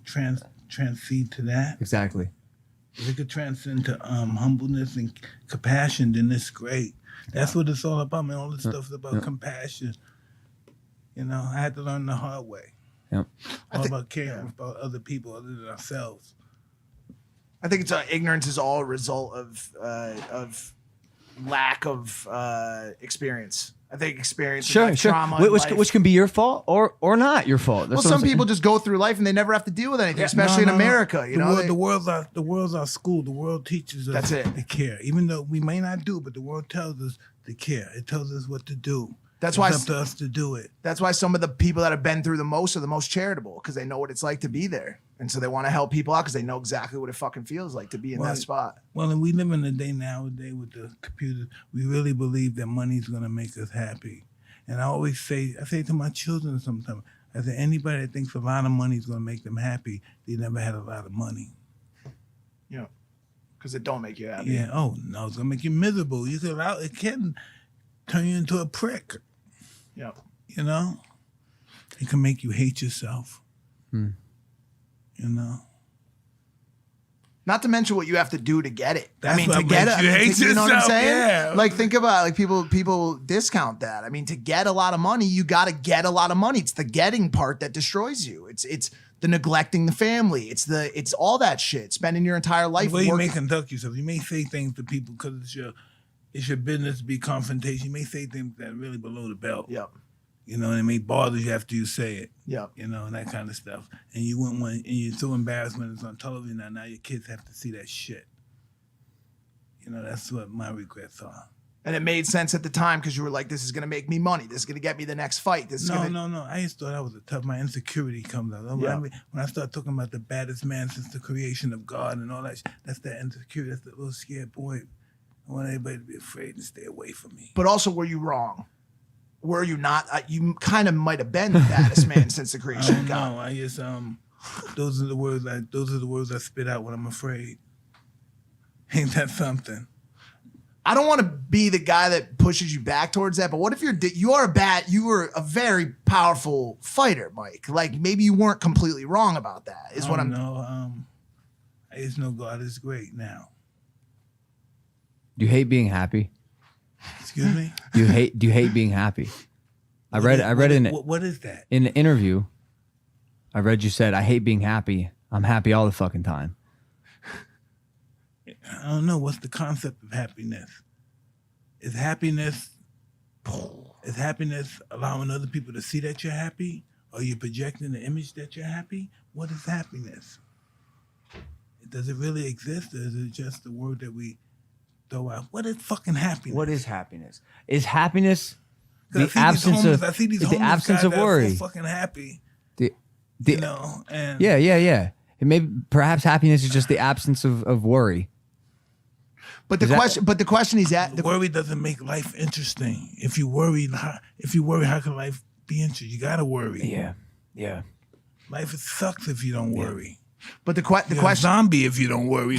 transcend to that? Exactly. If it could transcend to humbleness and compassion, then it's great. That's what it's all about, man. All this stuff is about compassion. You know, I had to learn the hard way. Yep. All about caring about other people other than ourselves. I think it's ignorance is all a result of lack of experience. I think experience, Sure. trauma, in life. Which can be your fault or not your fault. That's Well, what some I'm saying. people just go through life and they never have to deal with anything, especially in America. You know, the world's our school. The world teaches us That's it. to care, even though we may not do, but the world tells us to care. It tells us what to do. That's it's why up to us to do it. That's why some of the people that have been through the most are the most charitable, because they know what it's like to be there, and so they want to help people out because they know exactly what it fucking feels like to be in that spot. Well, and we live in a day nowadays with the computers. We really believe that money's gonna make us happy. And I say to my children sometimes, I say, anybody that thinks a lot of money is going to make them happy, they never had a lot of money. Yeah, because it don't make you happy. Yeah. Oh no, it's going to make you miserable. It can turn you into a prick. Yeah. You know, it can make you hate yourself. You know. Not to mention what you have to do to get it. That's to what get makes it, you hate you know what I'm yourself, saying? yeah. Like, think about like people discount that. I mean, to get a lot of money, you got to get a lot of money. It's the getting part that destroys you. It's the neglecting the family. It's all that shit. Spending your entire life The way you may working. conduct yourself, you may say things to people because it's your business to be confrontation. You may say things that are really below the belt. Yep. You know, and it may bother you after you say it. Yep. You know, and that kind of stuff. And you wouldn't want, and you're so embarrassed when it's on television now your kids have to see that shit. You know, that's what my regrets are. And it made sense at the time because you were like, this is going to make me money. This is going to get me the next fight. This is No. gonna... I just thought I was my insecurity comes out. When I start talking about the baddest man since the creation of God and all that, that's that insecurity. That's that little scared boy. I want everybody to be afraid and stay away from me. But also, were you wrong? Were you not? You kind of might have been the baddest man since the creation of God. No, I just those are the words I spit out when I'm afraid. Ain't that something? I don't want to be the guy that pushes you back towards that, but what if you were a very powerful fighter, Mike? Like, maybe you weren't completely wrong about that. I just know God is great now. Do you hate being happy? Excuse me? Do you hate being happy? I read what is that? in an interview. I read you said, I hate being happy. I'm happy all the fucking time. I don't know. What's the concept of happiness? Is happiness Is happiness allowing other people to see that you're happy? Are you projecting the image that you're happy? What is happiness? Does it really exist, or is it just the word that we throw out? What is fucking happiness? What is happiness? Is happiness 'Cause the absence of I see these the homeless absence guys of that are worry? so fucking happy, The, you know. And yeah. And maybe perhaps happiness is just the absence of worry. But the question he's at, the worry doesn't make life interesting. If you worry, how can life be interesting? You gotta worry. Yeah. Life sucks if you don't worry. but the You're a question, zombie if you don't worry.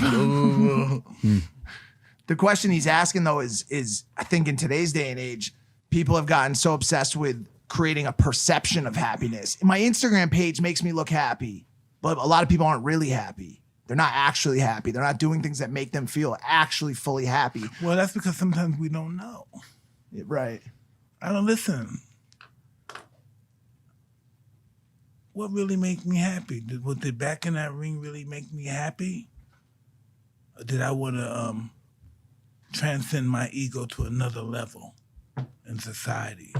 the question he's asking though is I think in today's day and age, people have gotten so obsessed with creating a perception of happiness. My Instagram page makes me look happy, but a lot of people aren't really happy. They're not actually happy. They're not doing things that make them feel actually fully happy. Well, that's because sometimes we don't know. Right. I don't listen. What really makes me happy? Did back in that ring really make me happy? Or did I want to transcend my ego to another level in society?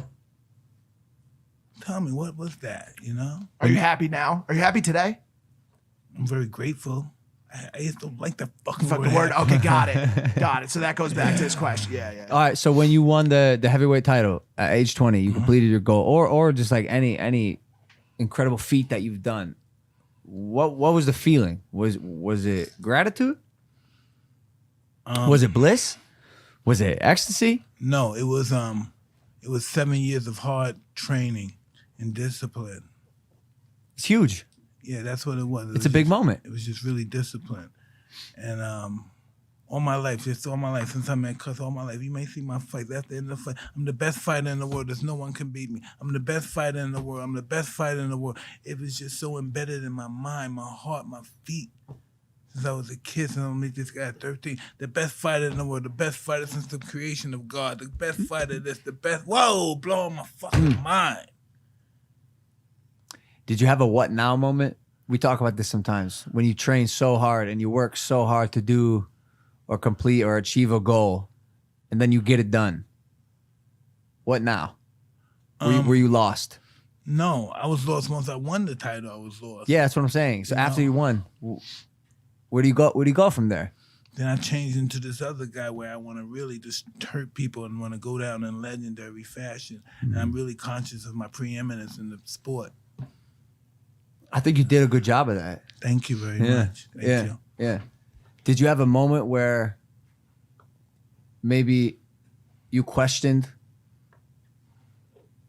Tell me, what was that, you know? Are you happy now? Are you happy today? I'm very grateful. I just don't like the fucking Word. happy. Okay, got it. So that goes back to this question. Yeah. All right. So when you won the heavyweight title at age 20, you completed your goal, or just like any incredible feat that you've done. What was the feeling? Was it gratitude? Was it bliss? Was it ecstasy? No, it was 7 years of hard training and discipline. It's huge. Yeah, that's what it was. It's a big moment. It was just really disciplined. And all my life, since I met Cuss, all my life, you may see my fights. At the end of the fight, I'm the best fighter in the world. There's no one can beat me. I'm the best fighter in the world. I'm the best fighter in the world. It was just so embedded in my mind, my heart, my feet. Since I was a kid, since I met this guy at 13, the best fighter in the world, the best fighter since the creation of God, the best fighter this, the best, whoa, blowing my fucking mind. Did you have a what now moment? We talk about this sometimes. When you train so hard and you work so hard to do or complete or achieve a goal, and then you get it done. What now? Were you lost? No, I was lost once I won the title. I was lost. Yeah, that's what I'm saying. So after you won, where do you go? Where do you go from there? Then I changed into this other guy where I want to really just hurt people and want to go down in legendary fashion. And I'm really conscious of my preeminence in the sport. I think you did a good job of that. Thank you very much. Thank you. Yeah. Did you have a moment where maybe you questioned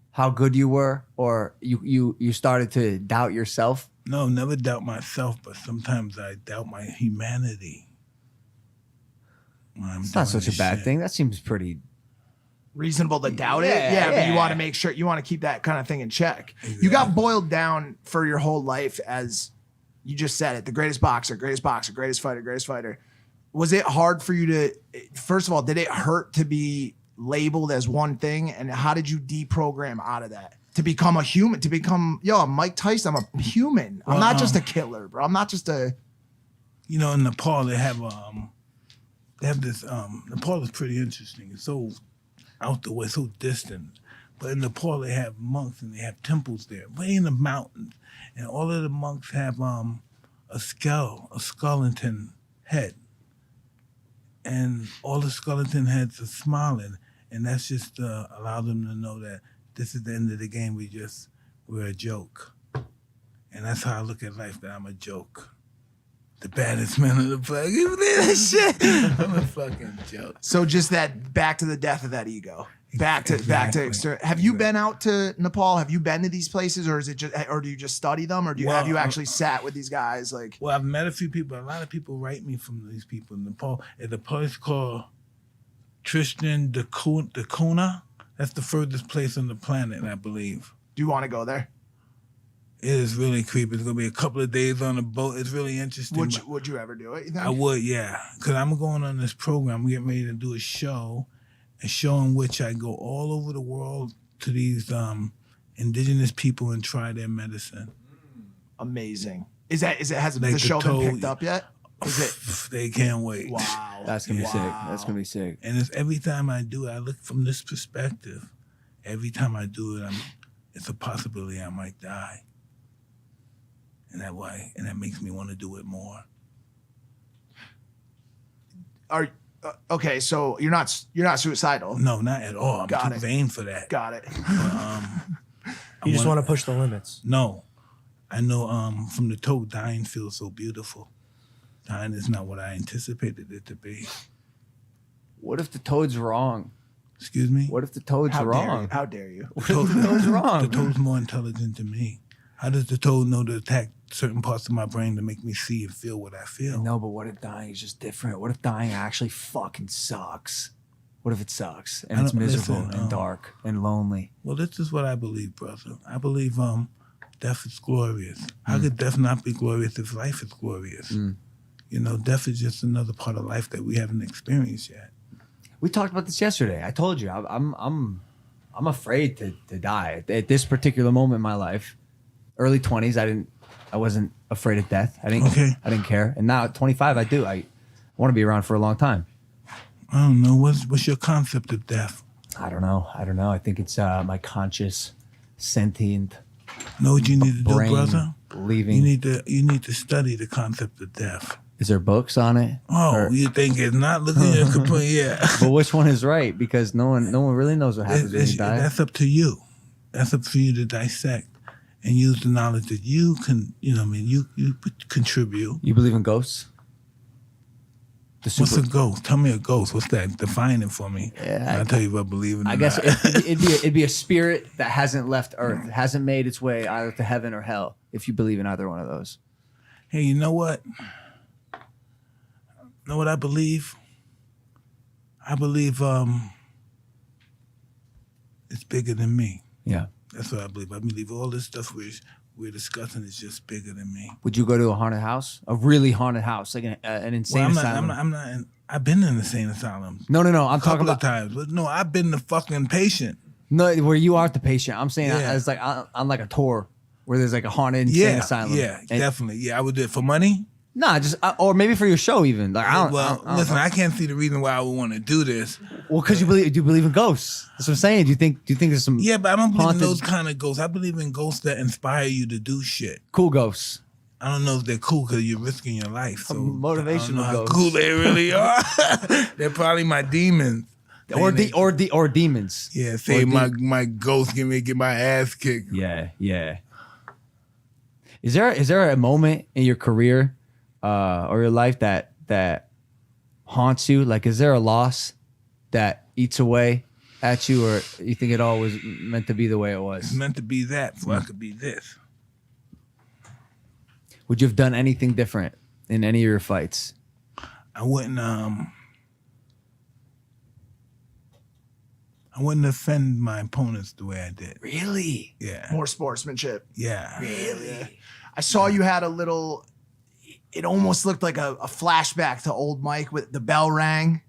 how good you were, or you started to doubt yourself? No, never doubt myself, but sometimes I doubt my humanity. It's not such a bad thing. That seems pretty Reasonable to doubt it. Yeah, Yeah, but yeah. you want to make sure, you want to keep that kind of thing in check. You got boiled down for your whole life as you just said it, the greatest boxer, greatest fighter. Was it hard for you to, first of all, did it hurt to be labeled as one thing? And how did you deprogram out of that? To become a human, to become, I'm Mike Tyson, I'm a human. I'm not just a killer, bro. I'm not just a... You know, in Nepal, they have this, Nepal is pretty interesting. It's so out the way, so distant. But in Nepal, they have monks and they have temples there, way in the mountains. And all of the monks have a skeleton head. And all the skeleton heads are smiling. And that's just to allow them to know that this is the end of the game. We're a joke. And that's how I look at life, that I'm a joke. The baddest man of the plague. You believe that shit? I'm a fucking joke. So just that, back to the death of that ego. Back to external. Have you been out to Nepal? Have you been to these places, or is it just, or do you just study them, or have you actually sat with these guys? Like, well, I've met a few people. A lot of people write me from these people in Nepal. At a place called Tristan da Cunha. That's the furthest place on the planet, I believe. do you want to go there? It is really creepy. It's gonna be a couple of days on the boat. It's really interesting. Would you ever do it? You think? I would, yeah. Because I'm going on this program. I'm getting ready to do a show in which I go all over the world to these indigenous people and try their medicine. Amazing. Has Like the show been picked up yet? They can't wait. Wow. That's gonna be sick. That's gonna be sick. And it's every time I do it, I look from this perspective. every time I do it, it's a possibility I might die. And that makes me want to do it more. Okay, so you're not suicidal. No, not at all. I'm Got too it. vain for that. Got it. You just want to push the limits. No. I know from the toe, dying feels so beautiful. Dying is not what I anticipated it to be. What if the toad's wrong? Excuse me? What if the toad's wrong? How dare you? What if the toad's wrong? The toad's more intelligent than me. How does the toad know to attack certain parts of my brain to make me see and feel what I feel? No, but what if dying is just different? What if dying actually fucking sucks? What if it sucks and it's miserable and dark and lonely? Well, this is what I believe, brother. I believe death is glorious. How could death not be glorious if life is glorious? You know, death is just another part of life that we haven't experienced yet. We talked about this yesterday. I told you I'm afraid to die at this particular moment in my life. Early 20s, I wasn't afraid of death. I didn't care. And now at 25, I do. I want to be around for a long time. I don't know. What's your concept of death? I don't know. I think it's my conscious, sentient Know what you need to brain do, brother? leaving. You need to study the concept of death. Is there books on it? Oh, you think it's not looking at your complaint? Yeah. But which one is right? Because no one really knows what happens when you die. That's up to you. That's up for you to dissect and use the knowledge that you can, you contribute. You believe in ghosts? What's a ghost? Tell me a ghost. What's that? Define it for me. Yeah, I'll tell you if I believe in it. I guess it'd be a spirit that hasn't left Earth, hasn't made its way either to heaven or hell, if you believe in either one of those. Hey, you know what? Know what I believe? I believe it's bigger than me. Yeah. That's what I believe. I believe all this stuff we're discussing is just bigger than me. Would you go to a haunted house? A really haunted house, like an insane asylum? I'm not. I've been in insane asylums. No. I'm talking Couple of about times, but no, I've been the fucking patient. no, where you are the patient. I'm saying Yeah. it's like on like a tour where there's like a haunted insane asylum. Yeah, And- definitely. Yeah, I would do it for money. Nah, just or maybe for your show even. Like I don't Listen, know. I can't see the reason why I would want to do this. Well, because do you believe in ghosts? That's what I'm saying. Do you think there's some Yeah, but I don't believe haunted- in those kind of ghosts. I believe in ghosts that inspire you to do shit. cool ghosts? I don't know if they're cool because you're risking your life. So Motivational I don't know how ghosts. cool they really are. They're probably my demons. Or demons. Yeah, say Or my ghost get my ass kicked. Yeah. Is there a moment in your career or your life that haunts you? Like, is there a loss that eats away at you, or you think it all was meant to be the way it It's was? meant to be that, so I could be this. Would you have done anything different in any of your fights? I wouldn't offend my opponents the way I did. Really? Yeah. More sportsmanship. Yeah. Really? I saw you had a little. It almost looked like a flashback to old Mike with the bell rang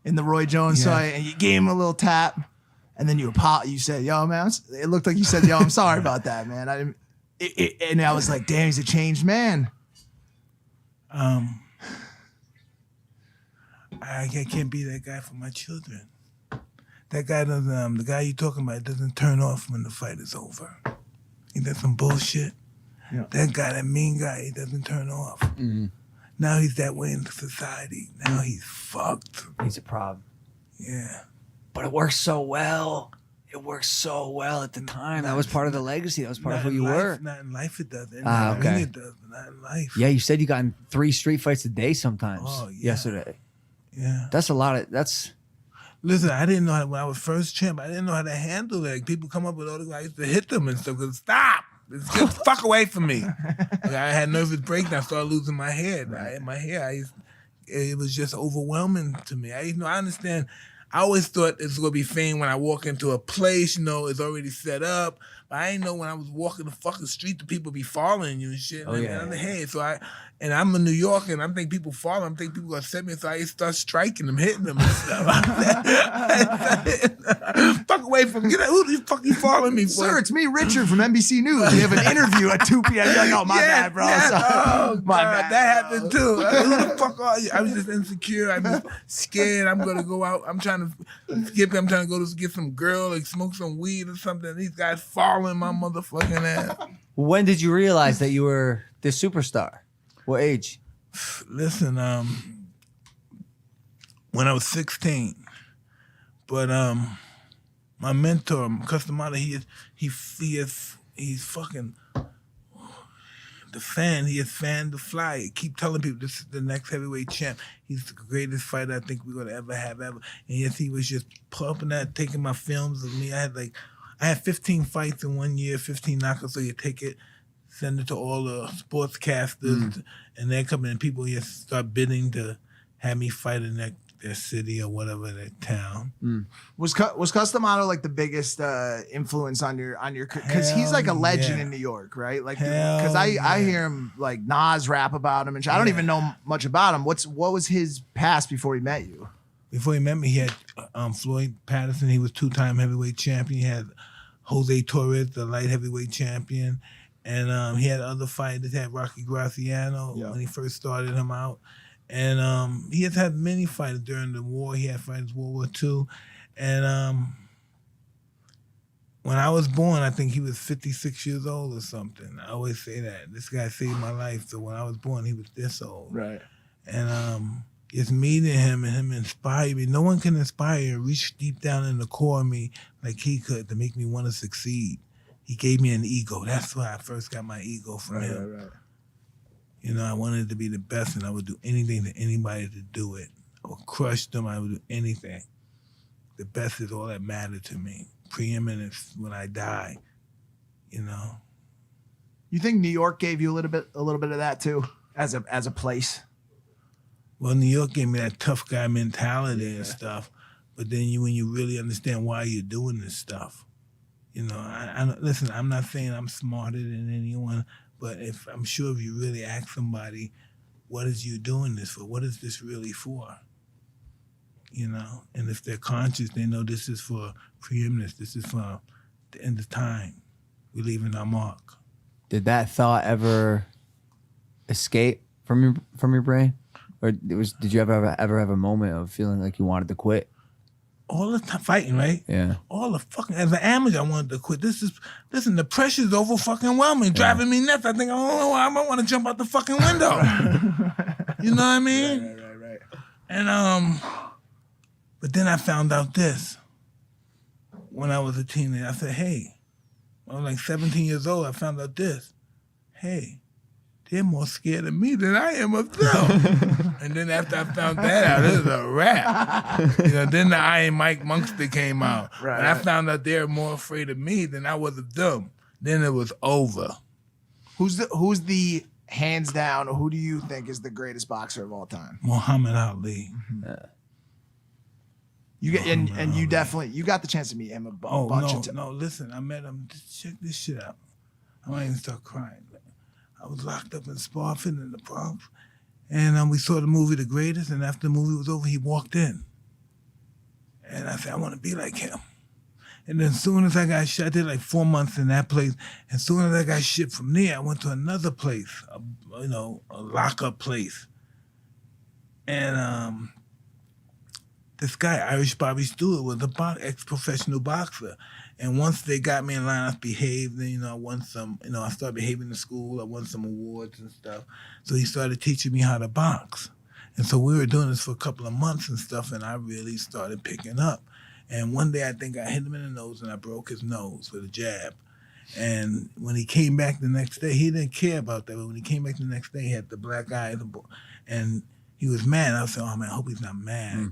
in the Roy Jones Yeah. fight, and you gave him a little tap, and then you said, "Yo, man," it looked like you said, "Yo, I'm sorry about that, man." I didn't. And I was like, "Damn, he's a changed man." I can't be that guy for my children. That guy doesn't. The guy you talking about doesn't turn off when the fight is over. He does some bullshit. Yeah. That guy, that mean guy, he doesn't turn off. Mm-hmm. Now he's that way in society. Now he's fucked. He's a problem. Yeah. But it works so well. It worked so well at the time. That was part of the legacy. That was part of who in you life, were. Not in life it doesn't. Ah, okay. It does, but not in life. Yeah, you said you got in 3 street fights a day sometimes. Oh, yeah. Yesterday. Yeah. That's a lot of. That's. Listen, I didn't know when I was first champ, I didn't know how to handle that. People come up with all the I used to hit them and stuff. Cause stop. Get the fuck away from me. Like, I had nervous breakdown. I started losing my head. It was just overwhelming to me. I understand. I always thought it's gonna be fame when I walk into a place, it's already set up. But I ain't know when I was walking the fucking street, the people be following you and shit. Oh, And yeah. I'm the head. So I'm in New York, and I'm thinking people follow. I'm thinking people gonna set me. So I start striking them, hitting them and stuff. Fuck away from get out. Who the fuck you following me for? Sir, it's me, Richard from NBC News. We have an interview at 2 p.m. You're like, oh, my bad, bro. Yes. Sorry. Oh, My God, bad, that bro. happened too. Who the fuck are you? I was just insecure. I was scared. I'm gonna go out. I'm trying to skip. I'm trying to go to get some girl, like smoke some weed or something. These guys following my motherfucking ass. When did you realize that you were this superstar? What age? Listen, when I was 16, but my mentor, Customado, he's fucking the fan. He is fan to fly. He keep telling people this is the next heavyweight champ. He's the greatest fighter I think we're gonna ever have ever. And yes, he was just pumping that, taking my films of me. I had 15 fights in 1 year, 15 knockouts. So you take it, send it to all the sportscasters, and they're coming, and people just start bidding to have me fight in their city or whatever, their town. Was Customado like the biggest influence on your because he's like a Hell legend yeah. in New York, right? Like Hell because I yeah. hear him like Nas rap about him and shit. I don't even know much about him. What was his past before he met you? Before he met me, he had Floyd Patterson. He was 2-time heavyweight champion. He had Jose Torres, the light heavyweight champion. And he had other fighters. He had Rocky Graciano when he first started him out. And he has had many fighters during the war. He had fighters World War II. And when I was born, I think he was 56 years old or something. I always say that. This guy saved my life. So when I was born, he was this old. Right. And it's meeting him and him inspired me. No one can inspire and reach deep down in the core of me like he could to make me want to succeed. He gave me an ego. That's why I first got my ego from him. Right. You know, I wanted to be the best, and I would do anything to anybody to do it. I would crush them. I would do anything. The best is all that mattered to me. Preeminence when I die, you know. You think New York gave you a little bit of that too, as a place? Well, New York gave me that tough guy mentality and stuff. But then when you really understand why you're doing this stuff, you know, listen, I'm not saying I'm smarter than anyone, but I'm sure if you really ask somebody, what is you doing this for? What is this really for? You know, and if they're conscious, they know this is for preeminence. This is for the end of time. We're leaving our mark. Did that thought ever escape from your brain, or did you ever have a moment of feeling like you wanted to quit? All the time fighting, right? Yeah. All the fucking, as an amateur, I wanted to quit. Listen, the pressure's over fucking whelming, driving me nuts. I think, oh, I might want to jump out the fucking window. You know what I mean? Right. And, but then I found out this. When I was a teenager, I said, hey, when I was like 17 years old, I found out this. Hey, they're more scared of me than I am of them. And then after I found that out, it was a wrap. You know, then the Iron Mike Monkster came out. Right. And I found out they're more afraid of me than I was of them. Then it was over. Who's the hands down? Who do you think is the greatest boxer of all time? Muhammad Ali. You get and you definitely got the chance to meet him a bunch of times. No, listen, I met him. Just check this shit out. I might even start crying. I was locked up in Sparford in the Bronx, and we saw the movie The Greatest, and after the movie was over, he walked in. And I said, I want to be like him. And then as soon as I got shot, I did like 4 months in that place, and as soon as I got shipped from there, I went to another place, a lockup place. And this guy, Irish Bobby Stewart, was a ex-professional boxer. And once they got me in line, I behaved, and, I won some, I started behaving in school. I won some awards and stuff. So he started teaching me how to box. And so we were doing this for a couple of months and stuff, and I really started picking up. And one day I think I hit him in the nose, and I broke his nose with a jab. And when he came back the next day, he didn't care about that, but when he came back the next day, he had the black eye, and he was mad. I was saying, oh man, I hope he's not mad.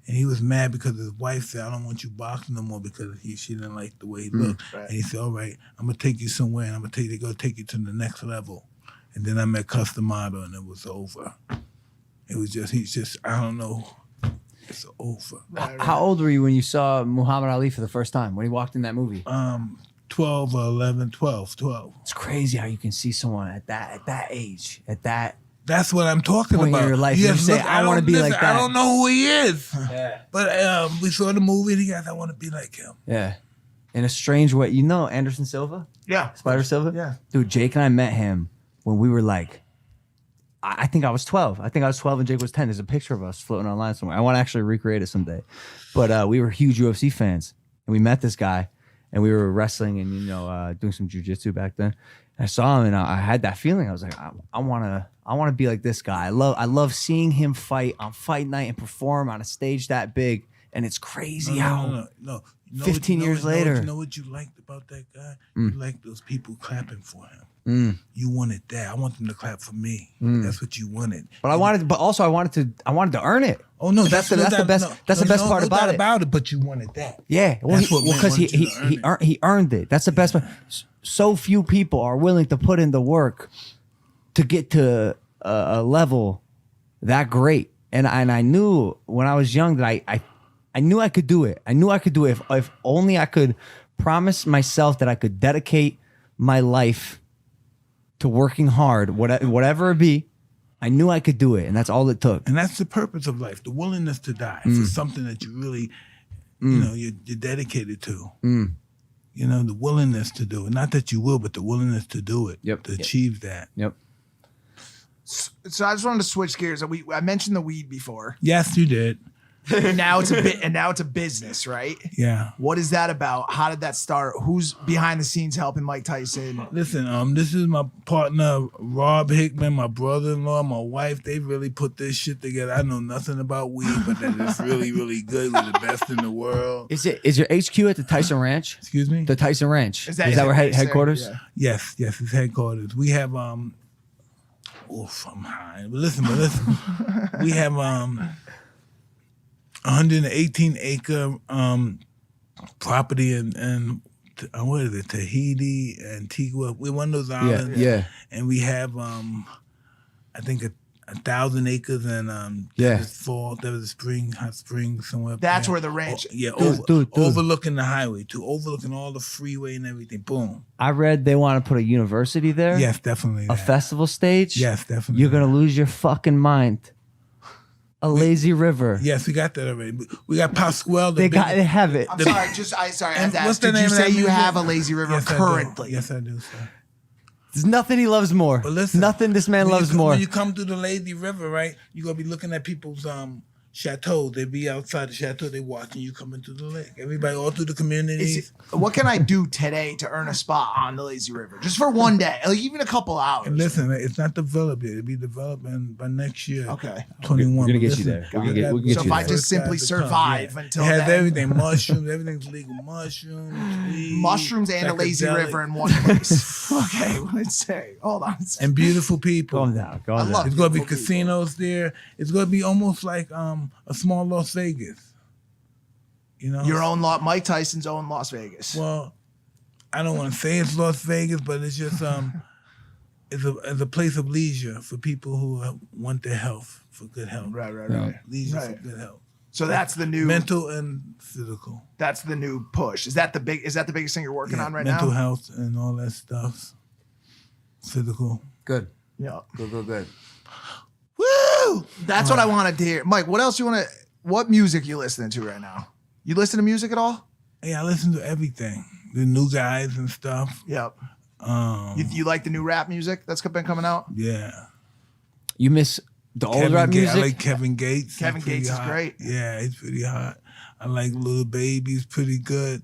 And he was mad because his wife said, I don't want you boxing no more because she didn't like the way he looked. Right. And he said, all right, I'm going to take you somewhere and I'm going to take you to the next level. And then I met Customado and it was over. It was just, I don't know, it's over. How old were you when you saw Muhammad Ali for the first time, when he walked in that movie? 12 or 11, 12. It's crazy how you can see someone at that age, at that. That's what I'm talking Point in about. your life, you say, I wanna be like that. I don't know who he is. Yeah. But we saw the movie and he goes, I want to be like him. Yeah. In a strange way. You know Anderson Silva? Yeah. Spider Silva? Yeah. Dude, Jake and I met him when we were like, I think I was 12. I think I was 12 and Jake was 10. There's a picture of us floating online somewhere. I want to actually recreate it someday. But we were huge UFC fans. And we met this guy. And we were wrestling and, doing some jujitsu back then. And I saw him and I had that feeling. I was like, I want to be like this guy. I love seeing him fight on fight night and perform on a stage that big. And it's crazy how No. 15 years later. You know what you liked about that guy? You liked those people clapping for him. You wanted that. I want them to clap for me. That's what you wanted. But I wanted to earn it. Oh no, that's the best part about it. But you wanted that. Yeah, because he earned it. That's the best part. So few people are willing to put in the work to get to a level that great. And I knew when I was young that I knew I could do it. I knew I could do it if only I could promise myself that I could dedicate my life to working hard, whatever it be. I knew I could do it, and that's all it took. And that's the purpose of life: the willingness to die for something that you really, you're dedicated to. The willingness to do it. Not that you will, but the willingness to do it. Yep. To achieve that. Yep. So I just wanted to switch gears. I mentioned the weed before. Yes, you did. And now it's a business, right? Yeah. What is that about? How did that start? Who's behind the scenes helping Mike Tyson? Listen, this is my partner, Rob Hickman, my brother-in-law, my wife. They really put this shit together. I know nothing about weed, but that is really, really good. We're the best in the world. Is your HQ at the Tyson Ranch? Excuse me? The Tyson Ranch. Is that where headquarters? Yeah. Yes, it's headquarters. We have I'm high. But listen. We have 118 acre property in what is it, Tahiti, Antigua. We're one of those islands. Yeah. And we have I think 1,000 acres and fall. There was a hot spring somewhere. That's where the ranch. Dude. Overlooking the highway, overlooking all the freeway and everything. Boom. I read they want to put a university there. Yes, definitely. A festival stage. Yes, definitely. You're gonna lose your fucking mind. A lazy river. Yes, we got that already. We got Pasquale. They have it. I'm sorry. I have to ask, what's the did name you of say that you music? have a lazy river currently? Yes, I do, sir. There's nothing he loves more. But listen, nothing this man loves more. When you come through the lazy river, right, you're going to be looking at people's chateaux. They be outside the chateau. They watching you come into the lake. Everybody all through the communities. What can I do today to earn a spot on the lazy river? Just for one day, like even a couple hours. And listen, it's not developed yet. It'll be developed by next year. Okay. 21. We're gonna get Listen, you there. We'll get So you if I there. just simply survive until it has then. everything, mushrooms, everything's legal. Mushrooms, weed, Mushrooms and a lazy psychedelic, river in one place. Okay, let's say. Hold on. and beautiful people. Calm down. Calm love down. It's going to be Beautiful people. casinos there. It's going to be almost like a small Las Vegas. Your own Mike Tyson's own Las Vegas. Well, I don't want to say it's Las Vegas, but it's just it's a place of leisure for people who want their health, for good health. Right. Leisure Right. for good health. So that's the new Mental and physical. That's the new push. Is that the biggest thing you're working on right mental now? health and all that stuff. Physical. Good. Yeah. Good. Woo! That's what I wanted to hear. Mike, what else what music you listening to right now? You listen to music at all? Yeah, I listen to everything. The new guys and stuff. Yep. You like the new rap music that's been coming out? Yeah. You miss the old rap music? I like Kevin Gates. Kevin He's pretty Gates is hot. great. Yeah, he's pretty hot. I like Lil Baby. He's pretty good.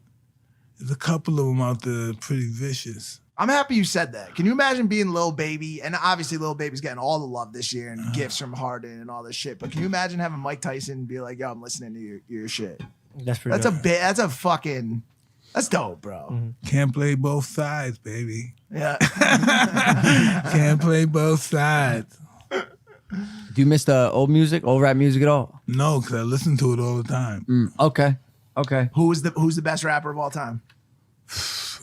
There's a couple of them out there pretty vicious. I'm happy you said that. Can you imagine being Lil Baby? And obviously Lil Baby's getting all the love this year and gifts from Harden and all this shit. But can you imagine having Mike Tyson be like, yo, I'm listening to your shit? That's pretty That's that's dope, bro. Mm-hmm. Can't play both sides, baby. Yeah. Can't play both sides. Do you miss the old rap music at all? No, because I listen to it all the time. Okay. Who's the best rapper of all time?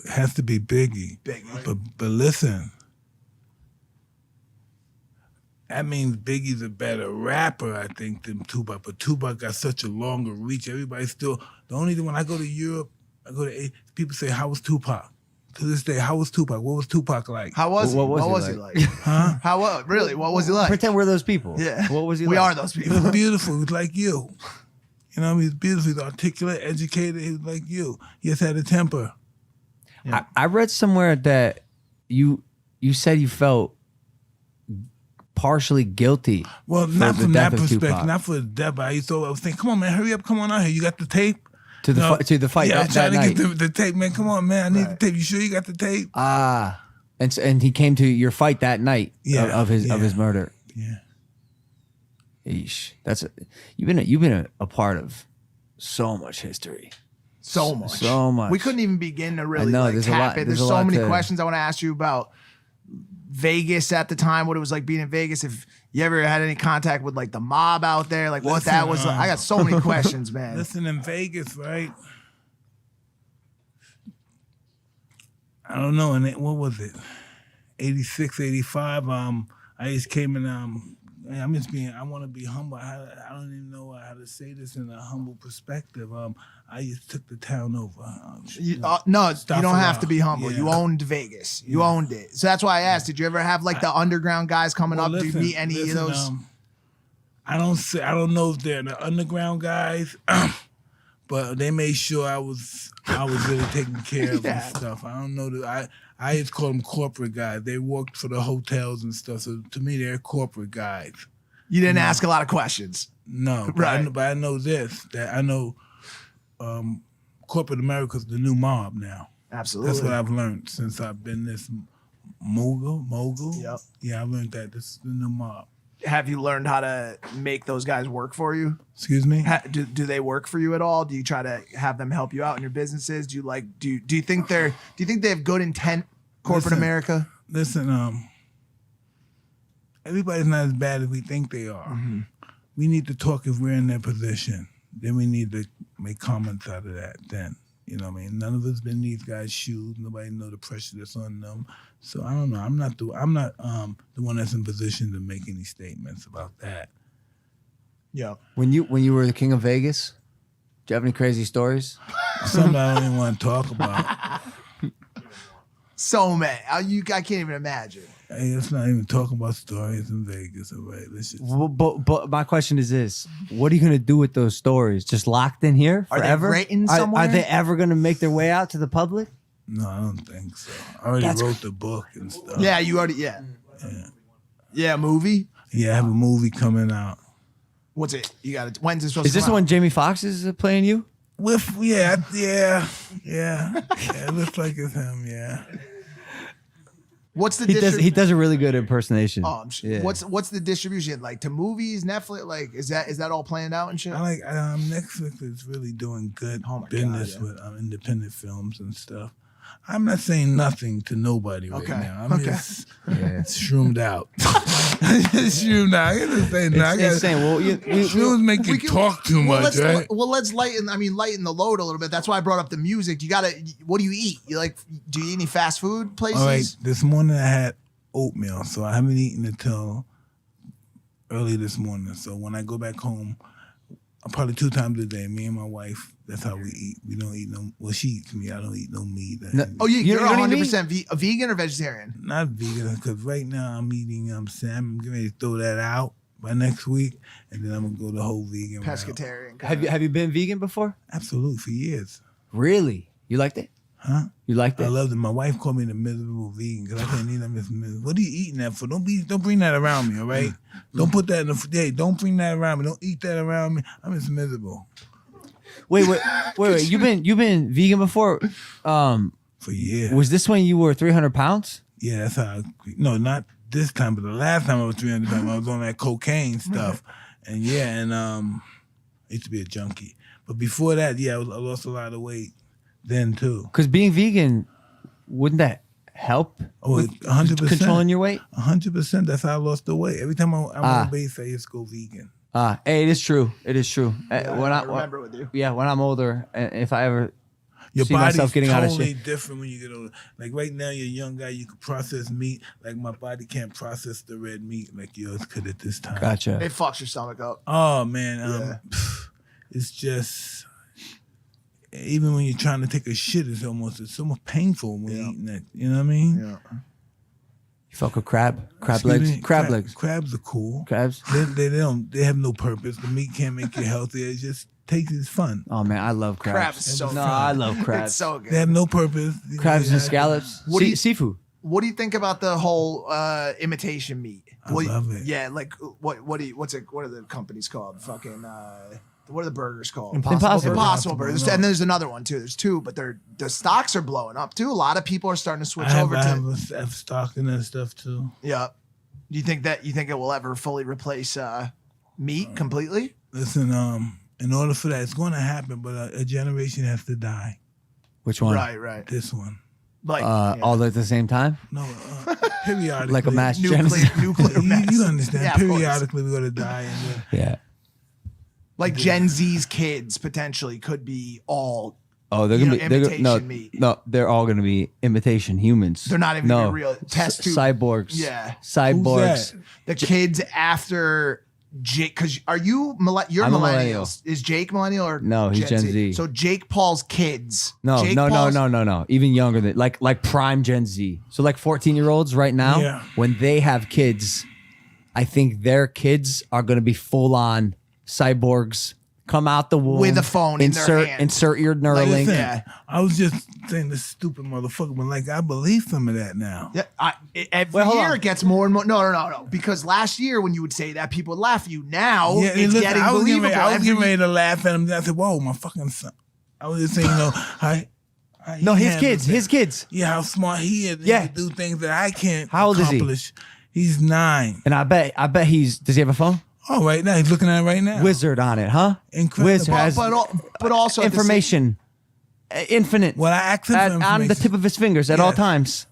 It has to be Biggie. But listen, that means Biggie's a better rapper, I think, than Tupac. But Tupac got such a longer reach. Everybody still, the only thing when I go to Europe, people say, how was Tupac? to this day, how was Tupac? What was Tupac like? How was he? What was What he was he like? Huh? How really? What was he like? Pretend we're those people. Yeah. What was he We like? are those He people. was beautiful. He was like you. You know, he was beautiful. He was articulate, educated. He was like you. He just had a temper. I read somewhere that you said you felt partially guilty. Well, for not the from death that of perspective, Tupac. not for the death. But I was thinking, come on, man, hurry up, come on out here. You got the tape? To the fight Yeah, I that, was trying that to night. get the tape, man. Come on, man, I need the tape. You sure you got the tape? And he came to your fight that night of his Yeah. murder. Yeah. Eesh. You've been a part of so much history. So much. So much. We couldn't even begin to really know, like there's a tap lot- it. there's There's a so lot many to- questions I want to ask you about Vegas at the time, what it was like being in Vegas. If you ever had any contact with like the mob out there, like what that was like. I got so many questions, man. Listen, in Vegas, right? I don't know. And what was it? 86, 85. I just came in. I'm just being. I want to be humble. I don't even know how to say this in a humble perspective. I just took the town over. No, you Stuff don't have around. to be humble. Yeah. You owned Vegas. You owned it. So that's why I asked. Did you ever have like the underground guys coming up? Did you meet any of those? I don't know if they're the underground guys, but they made sure I was really taken care of Yeah. and stuff. I don't know that I just call them corporate guys. They worked for the hotels and stuff. So to me, they're corporate guys. You didn't ask a lot of questions. No, Right. but I know this, that I know corporate America's the new mob now. Absolutely. That's what I've learned since I've been this mogul. Yep. Yeah, I learned that this is the new mob. Have you learned how to make those guys work for you? Excuse me? Do they work for you at all? Do you try to have them help you out in your businesses? Do you think they have good intent, corporate Listen. America? Listen, everybody's not as bad as we think they are. We need to talk if we're in their position. Then we need to make comments out of that. Then, you know what I mean? None of us been in these guys' shoes. Nobody know the pressure that's on them. So I don't know. I'm not the one that's in position to make any statements about that. Yeah. When you were the king of Vegas, do you have any crazy stories? Something I don't even want to talk about. So many. I can't even imagine. Hey, let's not even talk about stories in Vegas. All right, let's just. But my question is this: what are you gonna do with those stories? Just locked in here Are they forever? written somewhere? Are they ever gonna make their way out to the public? No, I don't think so. I already wrote the book and stuff. Yeah, you already. Yeah. Movie. Yeah, I have a movie coming out. What's it? You got it. When's it supposed Is to this the come one out? Jamie Foxx is playing you? Yeah. It looks like it's him. Yeah. What's the He does a really good impersonation. Oh, I'm sure. Yeah. What's the distribution like to movies, Netflix? Like, is that all planned out and shit? I like Netflix is really doing good Oh my business God, with independent films and stuff. I'm not saying nothing to nobody right Okay, now. I'm okay. just shroomed out. Shroomed out. I gotta say now. It's saying, well, Shrooms make you talk too much, right? Let's lighten the load a little bit. That's why I brought up the music. What do you eat? Do you eat any fast food places? All right, this morning I had oatmeal, so I haven't eaten until early this morning. So when I go back home, probably 2 times a day, me and my wife, that's how we eat. We don't eat she eats meat. I don't eat no meat. You're don't eat 100% a vegan or vegetarian? Not vegan, because right now I'm eating salmon. I'm getting ready to throw that out by next week, and then I'm going to go the whole vegan route. Pescatarian. have you been vegan before? Absolutely, for years. Really? You liked it? Huh? You liked I it? loved it. My wife called me the miserable vegan because I can't eat. I'm just miserable. What are you eating that for? Don't bring that around me, all right? Don't put that in the day. Don't bring that around me. Don't eat that around me. I'm just miserable. Wait. You've been vegan before? For years. Was this when you were 300 pounds? Yeah, that's how. No, not this time, but the last time I was 300 pounds, I was on that cocaine stuff, and I used to be a junkie. But before that, I lost a lot of weight then too. Because being vegan, wouldn't that help? Oh, with 100%. controlling your weight? 100%. That's how I lost the weight. Every time I'm on base, I just go vegan. Hey, it is true. It is true. I remember with you. Yeah, when I'm older, if I ever Your see body's myself getting out of totally shape. different when you get older. Like right now, you're a young guy. You can process meat. Like my body can't process the red meat like yours could at this time. Gotcha. It fucks your stomach up. Oh man, it's just even when you're trying to take a shit, it's almost painful when you're eating that. You know what I mean? Yeah. You fuck with crab Excuse legs, me? crab legs, Crabs are cool. crabs. They have no purpose. The meat can't make you healthy. It just it's fun. Oh man, I love crabs. Crab is so no, fun. I love crabs. It's so good. They have no purpose. Crabs and Yeah, scallops. What do you- Seafood. What do you think about the whole imitation meat? I love it. Yeah, like what are the companies called? Fucking what are the burgers called? Impossible. Impossible burgers. And there's another one too. There's two, but the stocks are blowing up too. A lot of people are starting to switch over I to. have stock in that stuff too. Yeah. Do you think it will ever fully replace meat completely? Listen, in order for that, it's going to happen, but a generation has to die. Which one? Right. This one. Like All at the same time, No, periodically. like a mass genocide. nuclear You understand? Yeah, of course. Periodically, we're going to die. And Yeah. Like Gen Z's kids potentially could be all. Oh, they're gonna You know, be imitation meat. No, they're all gonna be imitation humans. They're not even gonna be real test tube. cyborgs. Yeah. cyborgs. Who's The kids after Jake, because are you you're I'm a millennials? millennial. Is Jake millennial or No, he's Gen Z. So Jake Paul's kids. No, Jake no, Paul's- no. Even younger than like prime Gen Z. So like 14-year-olds right now, Yeah. when they have kids, I think their kids are gonna be full on cyborgs. Come out the womb With a phone in their hand. Insert your Neuralink. listen, Yeah. I was just saying this stupid motherfucker, but like I believe some of that now. Yeah, every Wait, hold year on. it gets more and more. No. Because last year when you would say that, people would laugh at you. Now Yeah, it's listen, getting I was getting believable. ready, Every- ready to laugh at him. I said, "Whoa, my fucking son!" I was just saying, No, he his handles kids. it. His kids. Yeah, how smart he is. Yeah. He can do things that I can't How old is he? accomplish. He's 9. And I bet does he have a phone? Oh, right now he's looking at it right now. Wizard on it, huh? Incredible. Wizard has but also at the same- information. Infinite. Well, I asked him for on the information. tip of his fingers at all Yes. times.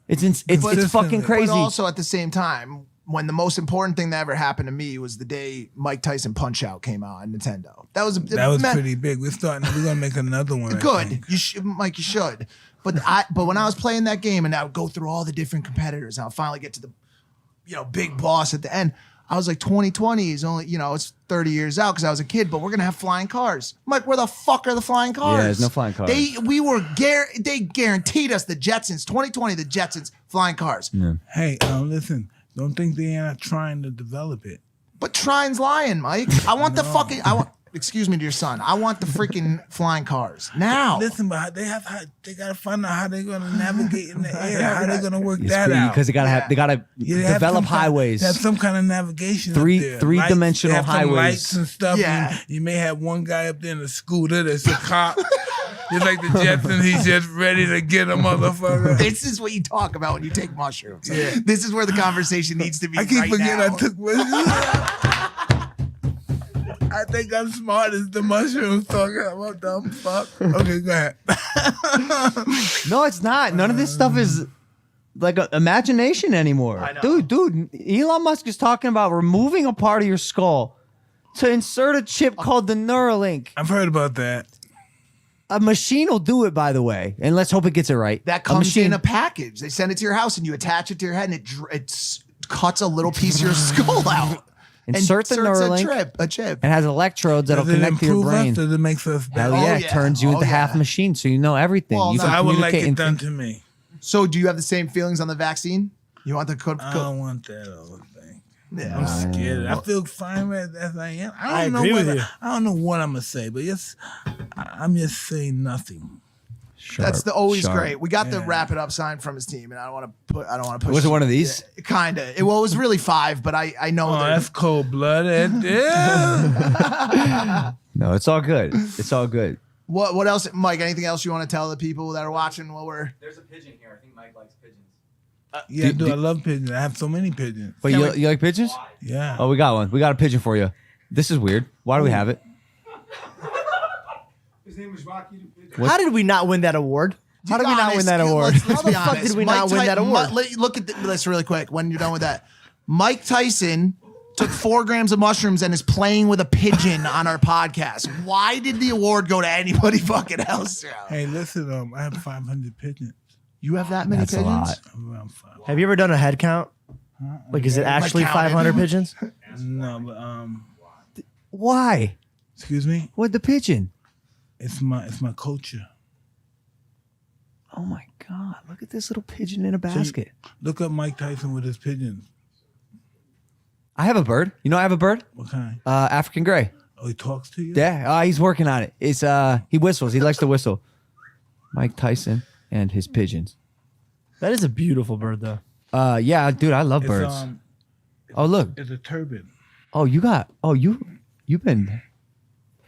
It's But- fucking but crazy. But also at the same time, when the most important thing that ever happened to me was the day Mike Tyson Punch Out came out on Nintendo. That was pretty big. We're gonna make another one. I good. think. You should, Mike. You should. But when I was playing that game and I would go through all the different competitors, and I'll finally get to the, big boss at the end. I was like, 2020 is only, it's 30 years out because I was a kid, but we're gonna have flying cars. I'm like, where the fuck are the flying cars? Yeah, there's no flying cars. They guaranteed us the Jetsons, 2020, the Jetsons, flying cars. Hey, listen. Don't think they are trying to develop it. But Trine's lying, Mike. I want excuse me to your son. I want the freaking flying cars now. Listen, but they gotta find out how they're gonna navigate in the air. How they're gonna work that out. because they gotta Yeah, they have develop some kind- highways. They have some kind of navigation. Three- up there. three-dimensional Lights, they have some highways. lights and stuff. Yeah. You may have one guy up there in a scooter that's a cop. Just like the Jetsons, he's just ready to get a motherfucker. This is what you talk about when you take mushrooms. This is where the conversation needs to be. I keep right forgetting now. I took I think I'm smart as the mushrooms talking about dumb fuck. Okay, go ahead. No, it's not. None of this stuff is like a imagination anymore. I know. Dude, Elon Musk is talking about removing a part of your skull to insert a chip called the Neuralink. I've heard about that. A machine will do it, by the way, and let's hope it gets it right. That comes in a package. They send it to your house and you attach it to your head, and it cuts a little piece of your skull out. Insert the Inserts Neuralink. a chip. It has electrodes that'll Does it connect to your improve brain. us or does it makes us Hell better? yeah, Oh, it yeah. turns you Oh, into half yeah. machine, so you know everything. Well, you no, So can I would like communicate it and done think. to me. So, do you have the same feelings on the vaccine? You want the I don't want that other thing. Yeah. I'm scared. I feel fine as I am. I I don't agree know with what you. I don't know what I'm gonna say, but I'm just saying nothing. That's always Sharp. great. We got the Yeah. wrap it up sign from his team, and I don't want to push. Was it one of these? Kinda. It was really 5, but I know Oh, that. that's cold blooded. Yeah. No, it's all good. It's all good. What else, Mike? Anything else you want to tell the people that are watching while we're? There's a pigeon here. I think Mike likes pigeons. Yeah, dude, I love pigeons. I have so many pigeons. But you like pigeons? Yeah. Oh, we got one. We got a pigeon for you. This is weird. Why do we have it? His name was Rocky the Pigeon. What? How did we not win that award? How did we not win that award? Let's How be the fuck honest. did we not win that award? Look at this really quick. When you're done with that, Mike Tyson took 4 grams of mushrooms and is playing with a pigeon on our podcast. Why did the award go to anybody fucking else? Hey, listen, I have 500 pigeons. You have that many That's a pigeons? lot. I'm around 5. Have you ever done a head count? Like, is it actually counted. 500 pigeons? No, but Why? excuse me. What the pigeon? It's my culture. Oh my God! Look at this little pigeon in a basket. Look up Mike Tyson with his pigeons. I have a bird. You know I have a bird? What kind? African gray. Oh, he talks to you? Yeah, he's working on it. It's he whistles. He likes to whistle. Mike Tyson and his pigeons. That is a beautiful bird, though. Yeah, dude, I love It's, birds. Oh, look. It's a turban. Oh, you've been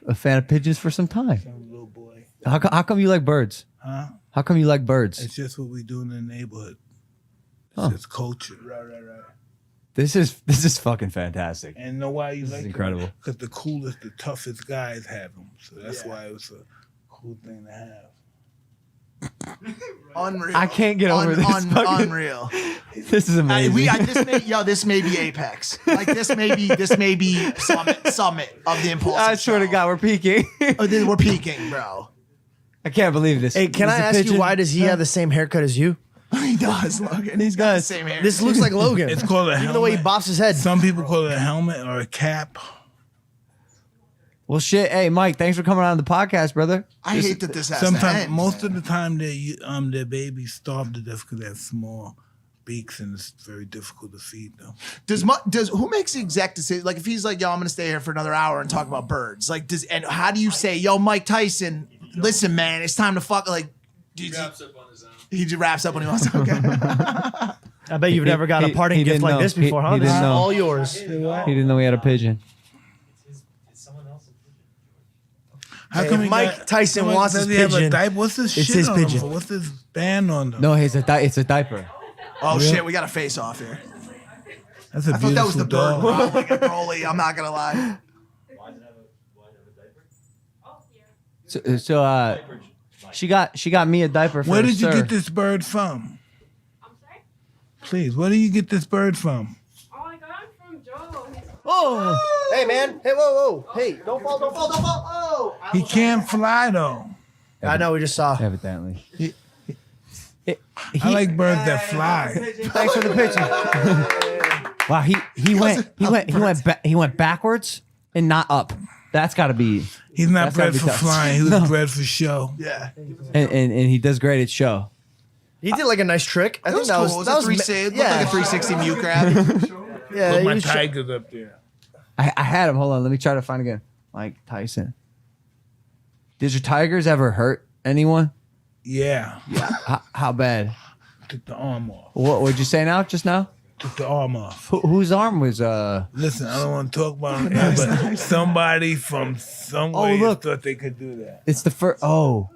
a fan of pigeons for some time. Some little boy. How come you like birds? Huh? How come you like birds? It's just what we do in the neighborhood. It's Huh. just culture. Right. This is fucking fantastic. And you know why you like incredible. Because the coolest, the toughest guys have them. So that's why it was a cool thing to have. Unreal. I can't get over this fucking- Unreal. This is amazing. This may be apex. Like this may be summit of the impulsive. I swear to show. God, we're peaking. We're peaking, bro. I can't believe this. Hey, can This I is a ask you pigeon. why does he have the same haircut as you? He does, Logan. He's got the same hair. This looks like Logan. It's called a helmet. Even the way he bops his head. Some people call it a helmet or a cap. Well, shit. Hey, Mike, thanks for coming on the podcast, brother. I hate that this has to Sometimes, end. most of the time, their babies starve to death because they have small beaks and it's very difficult to feed them. Does who makes the exact decision? Like if he's like, yo, I'm gonna stay here for another hour and talk about birds. Like and how do you say, yo, Mike Tyson, listen, man, it's time to fuck. Like He wraps up on his own. he just wraps up when he wants to. Okay. I bet you've never got a parting he gift didn't like know. this before, huh? He This is didn't know. all yours. He didn't know he had a pigeon. How Hey, come if he Mike Tyson someone wants says his he have a pigeon, diaper? What's this it's shit his on him pigeon. for? What's this band on them? No, it's a diaper. Oh shit, we got a face off here. That's a I thought that was the beautiful bird. dog. Bro. Like a Broly. I'm not gonna lie. So she got me a diaper for Where did you sir. get this bird from? I'm sorry? Please, where do you get this bird from? Oh, I got it from Joe. Oh, hey man, hey, whoa, hey, don't fall. Oh, He can't fly though. I know. We just saw. Evidently. I like birds that fly. Thanks for the picture. Wow, he went backwards and not up. That's got to be. He's not That's gotta bred be for tough. flying. He was No. bred for show. Yeah. And he does great at show. He did like a nice trick. I That think was that cool. was It was that a was 360. yeah, Looked like a 360 mute grab. yeah. Put he my was tigers up there. I had him. Hold on, let me try to find again. Mike Tyson. Did your tigers ever hurt anyone? Yeah. How bad? Took the arm off. What would you say now? Just now? Took the arm off. Whose arm was Listen, I don't want to talk about it, but somebody from somewhere look. thought they could do that. It's the first. Oh,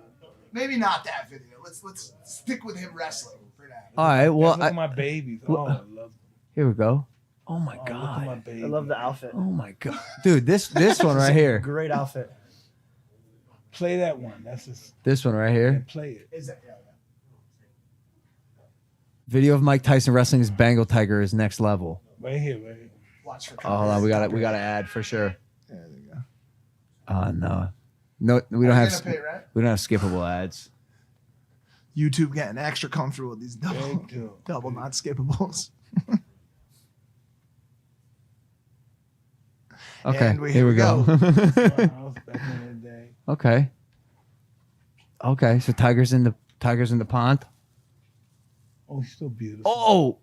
Maybe not that video. Let's stick with him wrestling for now. all right. Well, Look at my babies. Oh, I love them. here we go. Oh my Look at god. my babies. I love the outfit. Oh my god, dude. This one right here. Great outfit. Play that one. That's just This one right here. play it. Is that Video of Mike Tyson wrestling his Bengal tiger is next level. Right here, right here. watch for Oh, hold on. We got to add for sure. Yeah, there you go. No, we don't Are have you gonna pay rent? we don't have skippable ads. YouTube getting extra comfortable with these Thank you. double not skippables. Okay, And here we go. My house back in the day. Okay, so tigers in the pond. Oh, she's so beautiful. Oh,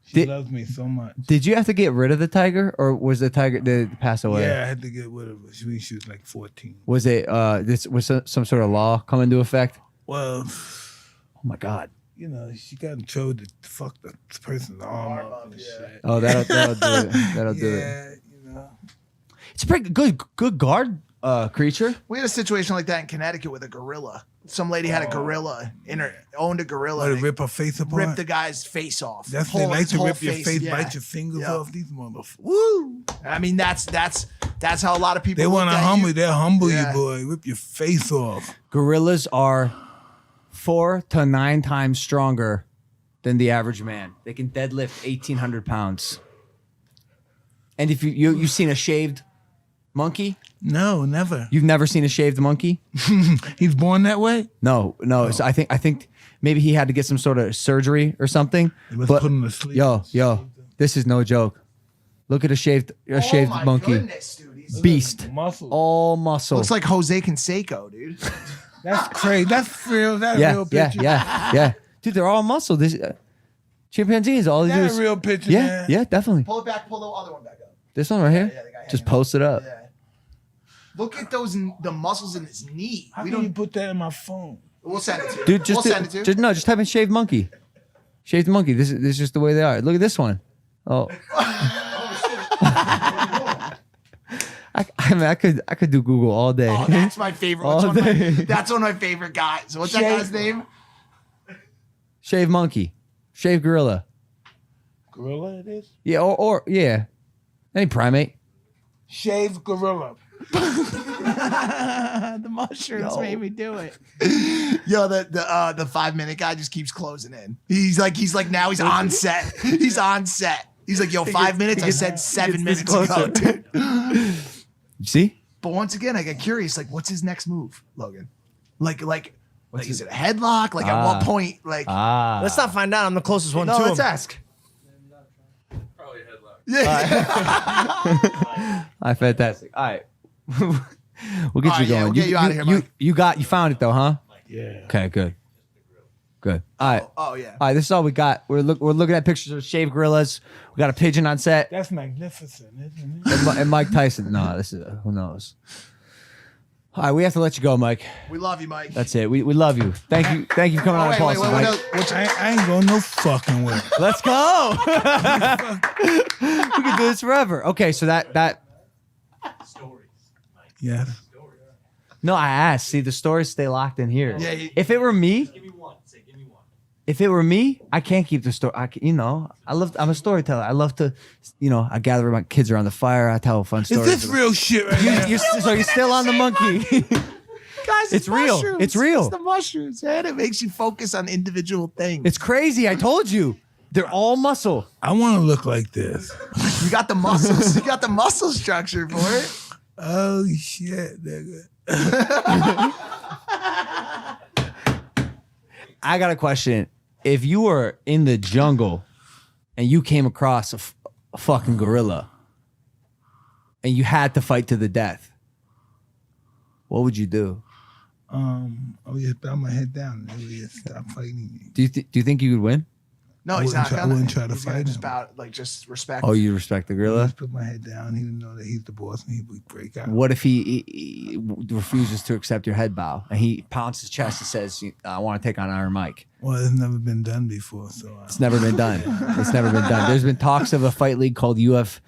She did- loves me so much. did you have to get rid of the tiger, or was the tiger did it pass away? Yeah, I had to get rid of her. She was like 14. Was it this was some sort of law come into effect? Well, Oh my god. you know, she got in trouble to fuck the person's arm up and shit. Oh, that'll do it. That'll do it. Yeah, you know. It's a pretty good guard creature. We had a situation like that in Connecticut with a gorilla. Some lady had a gorilla owned a gorilla. Or to and rip her face apart. ripped the guy's face off. That's Whole- they like his to whole rip your face, yeah. bite your fingers Yeah. off. These motherfuckers. Woo! I mean, that's how a lot of people. They want to look at humble you. you. They'll humble Yeah. you, boy. Rip your face off. Gorillas are 4 to 9 times stronger than the average man. They can deadlift 1,800 pounds. And if you've seen a shaved monkey, No, never. you've never seen a shaved monkey. He's born that way? No. So I think maybe he had to get some sort of surgery or something. They must But put him to sleep. yo, this is no joke. Look at a shaved Oh my monkey. goodness, dude! Beast. Muscle. All muscle. Looks like Jose Canseco, dude. That's crazy. That's real. That's yeah, real yeah, picture. yeah. Dude, they're all muscle. This chimpanzees, all they do That's is a real picture, yeah, man. yeah, definitely. Pull it back. Pull the other one back up. This one right here. Yeah, the guy Just hanging post it up. Yeah. Look at the muscles in his knee. How We can you don't. put that in my phone? We'll send it to you. Dude, just, we'll send it to you. just type in shaved monkey. Shaved monkey. This is just the way they are. Look at this one. Oh. I mean, I could do Google all day. Oh, that's my favorite. All day. That's one of my favorite guys. What's that guy's name? Shaved monkey. Shaved gorilla. Gorilla it is? Yeah, or yeah. Any primate. Shaved gorilla. The mushrooms made me do it. Yo, the 5-minute guy just keeps closing in. He's like now he's on set. He's on set. He's like, yo, 5 mines. I said 7 minutes ago, dude. You see? But once again, I get curious. Like, what's his next move, Logan? Like, is it a headlock? Like, at what point? Like, Let's not find out. I'm the closest one to him. let's ask. Probably a headlock. Yeah. All right, fantastic. All right. We'll get All you right, yeah, going. we'll get you out of here, Mike. You found it though, huh? Yeah. Okay, good. Good. All right. Oh yeah. All right, this is all we got. We're looking at pictures of shaved gorillas. We got a pigeon on set. That's magnificent, isn't it? And Mike Tyson. No, this is who knows. All right, we have to let you go, Mike. We love you, Mike. That's it. We love you. Thank you for coming on Impulsive, Mike. I ain't going no fucking way. Let's go. We can do this forever. Okay, so that. Yes. No, I asked. See, the stories stay locked in here. Yeah, If it were me, Give me one. Say, give me one. if it were me, I can't keep the story. I'm a storyteller. I love to, I gather my kids around the fire. I tell fun Is stories. this real shit right now? So you're still on the monkey. Guys, It's real. mushrooms. It's real. It's the mushrooms, man. It makes you focus on individual things. It's crazy. I told you. They're all muscle. I want to look like this. You got the muscles. You got the muscle structure for it. Oh, shit, nigga. I got a question. If you were in the jungle and you came across a fucking gorilla and you had to fight to the death, what would you do? I would just bow my head down and just stop fighting. Do you think you would win? No, he's not I gonna. wouldn't try to He's gonna fight just him. bow, just respect. Oh, you respect the I gorilla? just put my head down. He would know that he's the boss and he would break out. What if he refuses to accept your head bow and he pounds his chest and says, I want to take on Iron Mike? Well, it's never been done before, so It's never been done. It's never been done. There's been talks of a fight league called UF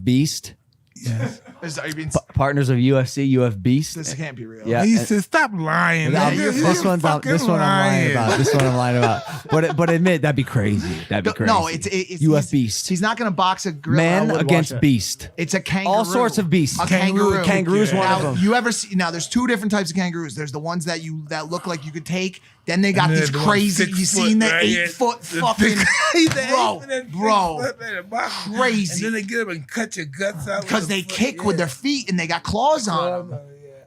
Beast. yes. Are you being? Partners of UFC, UF Beast. This can't be real. Yeah. He said, "Stop lying." Yeah, nigga. this You're one I'm fucking lying about. This one I'm lying about. But admit that'd be crazy. That'd be crazy. No, it's UF he's- Beast. He's not gonna box a gorilla. Man I would against watch it. beast. It's a kangaroo. All sorts of beasts. A kangaroo. Kangaroo's one Now, of them. you ever see? Now, there's two different types of kangaroos. There's the ones that look like you could take. Then they got And these then the crazy. 6 You foot, seen the right? 8-foot The fucking He's the 8 foot and 6 bro, foot in the box. crazy. And then they get up and cut your guts out because with they the foot, kick with yeah. their feet and they got claws on them.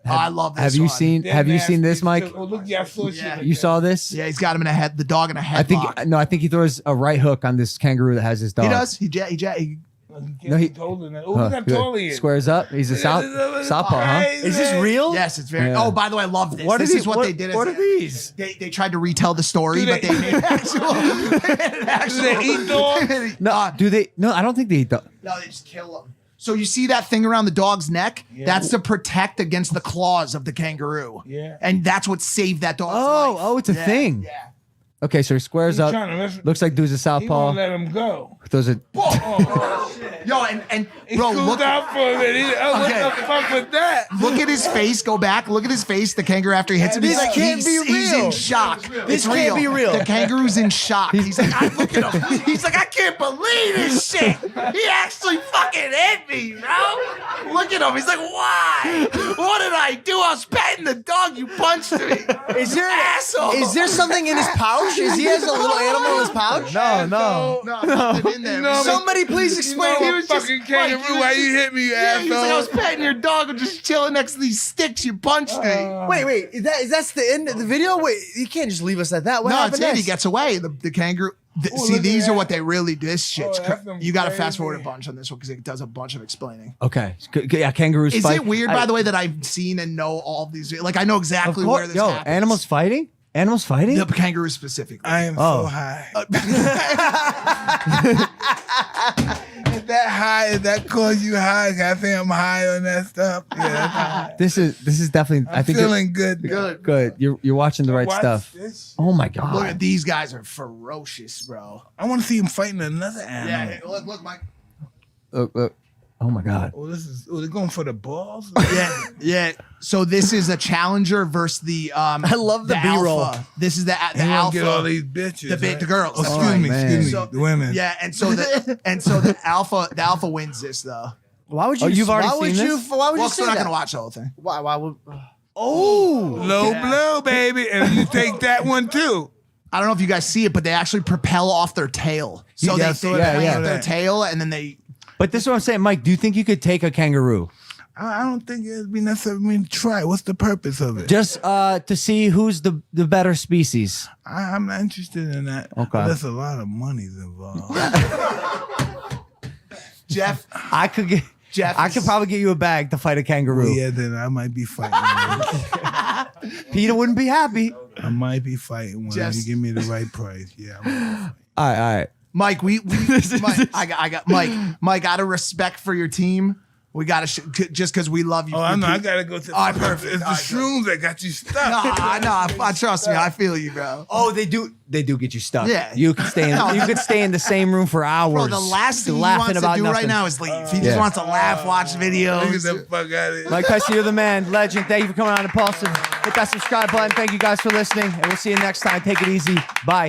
Yeah. I love this. Have you one. seen They're Have you seen nasty. this, Mike? Oh, look, yeah, I saw shit Yeah. like You that. saw this? Yeah, he's got him in a head. The dog in a headlock. I think he throws a right hook on this kangaroo that has his dog. He does. He No, he- Look Huh, how good. tall he is. Squares up. He's a southpaw, huh? Is this real? Yes, it's very. Yeah. Oh, by the way, I love this. What This are is these- what what- they did. what as are these? They tried to retell the story, Do but they- they made an actual. They made an actual. they eat dogs? No, do they? No, I don't think they eat dog. No, they just kill them. So you see that thing around the dog's neck? Yeah. That's to protect against the claws of the kangaroo. Yeah. And that's what saved that dog's life. Oh, it's a Yeah, thing. Yeah. Okay, so he squares He's up. trying to listen- Looks like dude's a He southpaw. won't let him go. Those are. Yo, and He bro, cooled look out for a minute. What Okay. the fuck was that? look at his face. Go back. Look at his face. The kangaroo after he hits him. This He's like, can't he's, be he's real. in shock. This can't be real. The kangaroo's in shock. He's like, I look at him. He's like, I can't believe this shit. He actually fucking hit me, bro. Look at him. He's like, why? What did I do? I was petting the dog. You punched me. Is there Asshole. Is there something in his pouch? Is he has a little animal in his pouch? No. No, nothing in there. No, He's like, Somebody please explain. You know, was a just- fucking Mike, kangaroo. he was Why just- you hit me, yeah, he's like, I was asshole? petting your dog and just chilling next to these sticks. You punched me. Wait, is that the end of the video? Wait, you can't just leave us at that. What No, happened it's it. He next? gets away. The kangaroo. Ooh, See, look at these are that. what they really do. This shit's that's some you got to crazy- fast forward a bunch on this one because it does a bunch of explaining. Okay. Yeah, kangaroos Is fight. it weird, by the way, that I've seen and know all of these? Like, I know Of exactly course. where this Yo, happens. animals fighting? Animals fighting? The kangaroo specifically. I am Oh. so high. Is that high? Is that cause you high? Can I say I'm high on that stuff? Yeah, that's high. This is definitely. I I'm think you're feeling good. good. You're watching the right Watch stuff. this. Oh my Look at god. these guys are ferocious, bro. I want to see him fighting another animal. Yeah, look, Mike. Look. Oh my god. Oh, they're going for the balls. Yeah. So this is a challenger versus the I love the B-roll. alpha. This is the They want alpha. to get all these bitches. the girls. Oh, That's excuse right, me, man. excuse me, So- the women. Yeah, and so the alpha wins this though. Why would you? Oh, you've already why would seen you? this? Why would Well, you so say we're not that? gonna watch the whole thing. Why would? Low Yeah. blow, baby, and you take that one too. I don't know if you guys see it, but they actually propel off their tail. So Yeah, they so plant yeah. their tail and then they. But this is what I'm saying, Mike. Do you think you could take a kangaroo I don't think it'd be necessary for me to try. What's the purpose of it? just to see who's the better species? I'm not interested in that. Okay. There's a lot of money's involved. Jeff, I could get. Jeff, I could probably get you a bag to fight a kangaroo. Yeah, then I might be fighting one. Peter wouldn't be happy. I might be fighting one if Just- you give me the right price. Yeah. All right. Mike, Mike, I got Mike. Out of respect for your team, we got to just because we love you. Oh, I know. I gotta go to. All right, perfect. It's the All right, shrooms that got you stuck. I trust me. I feel you, bro. Oh, they do get you stuck. Yeah. You could stay in. You could stay in the same room for hours. Bro, the last thing he laughing wants to about do right nothing. now is leave. He Yeah. just wants to laugh, watch Get videos. the fuck out of here. Mike Tyson, you're the man, legend. Thank you for coming on Impulsive. Hit that subscribe button. Thank you guys for listening, and we'll see you next time. Take it easy. Bye.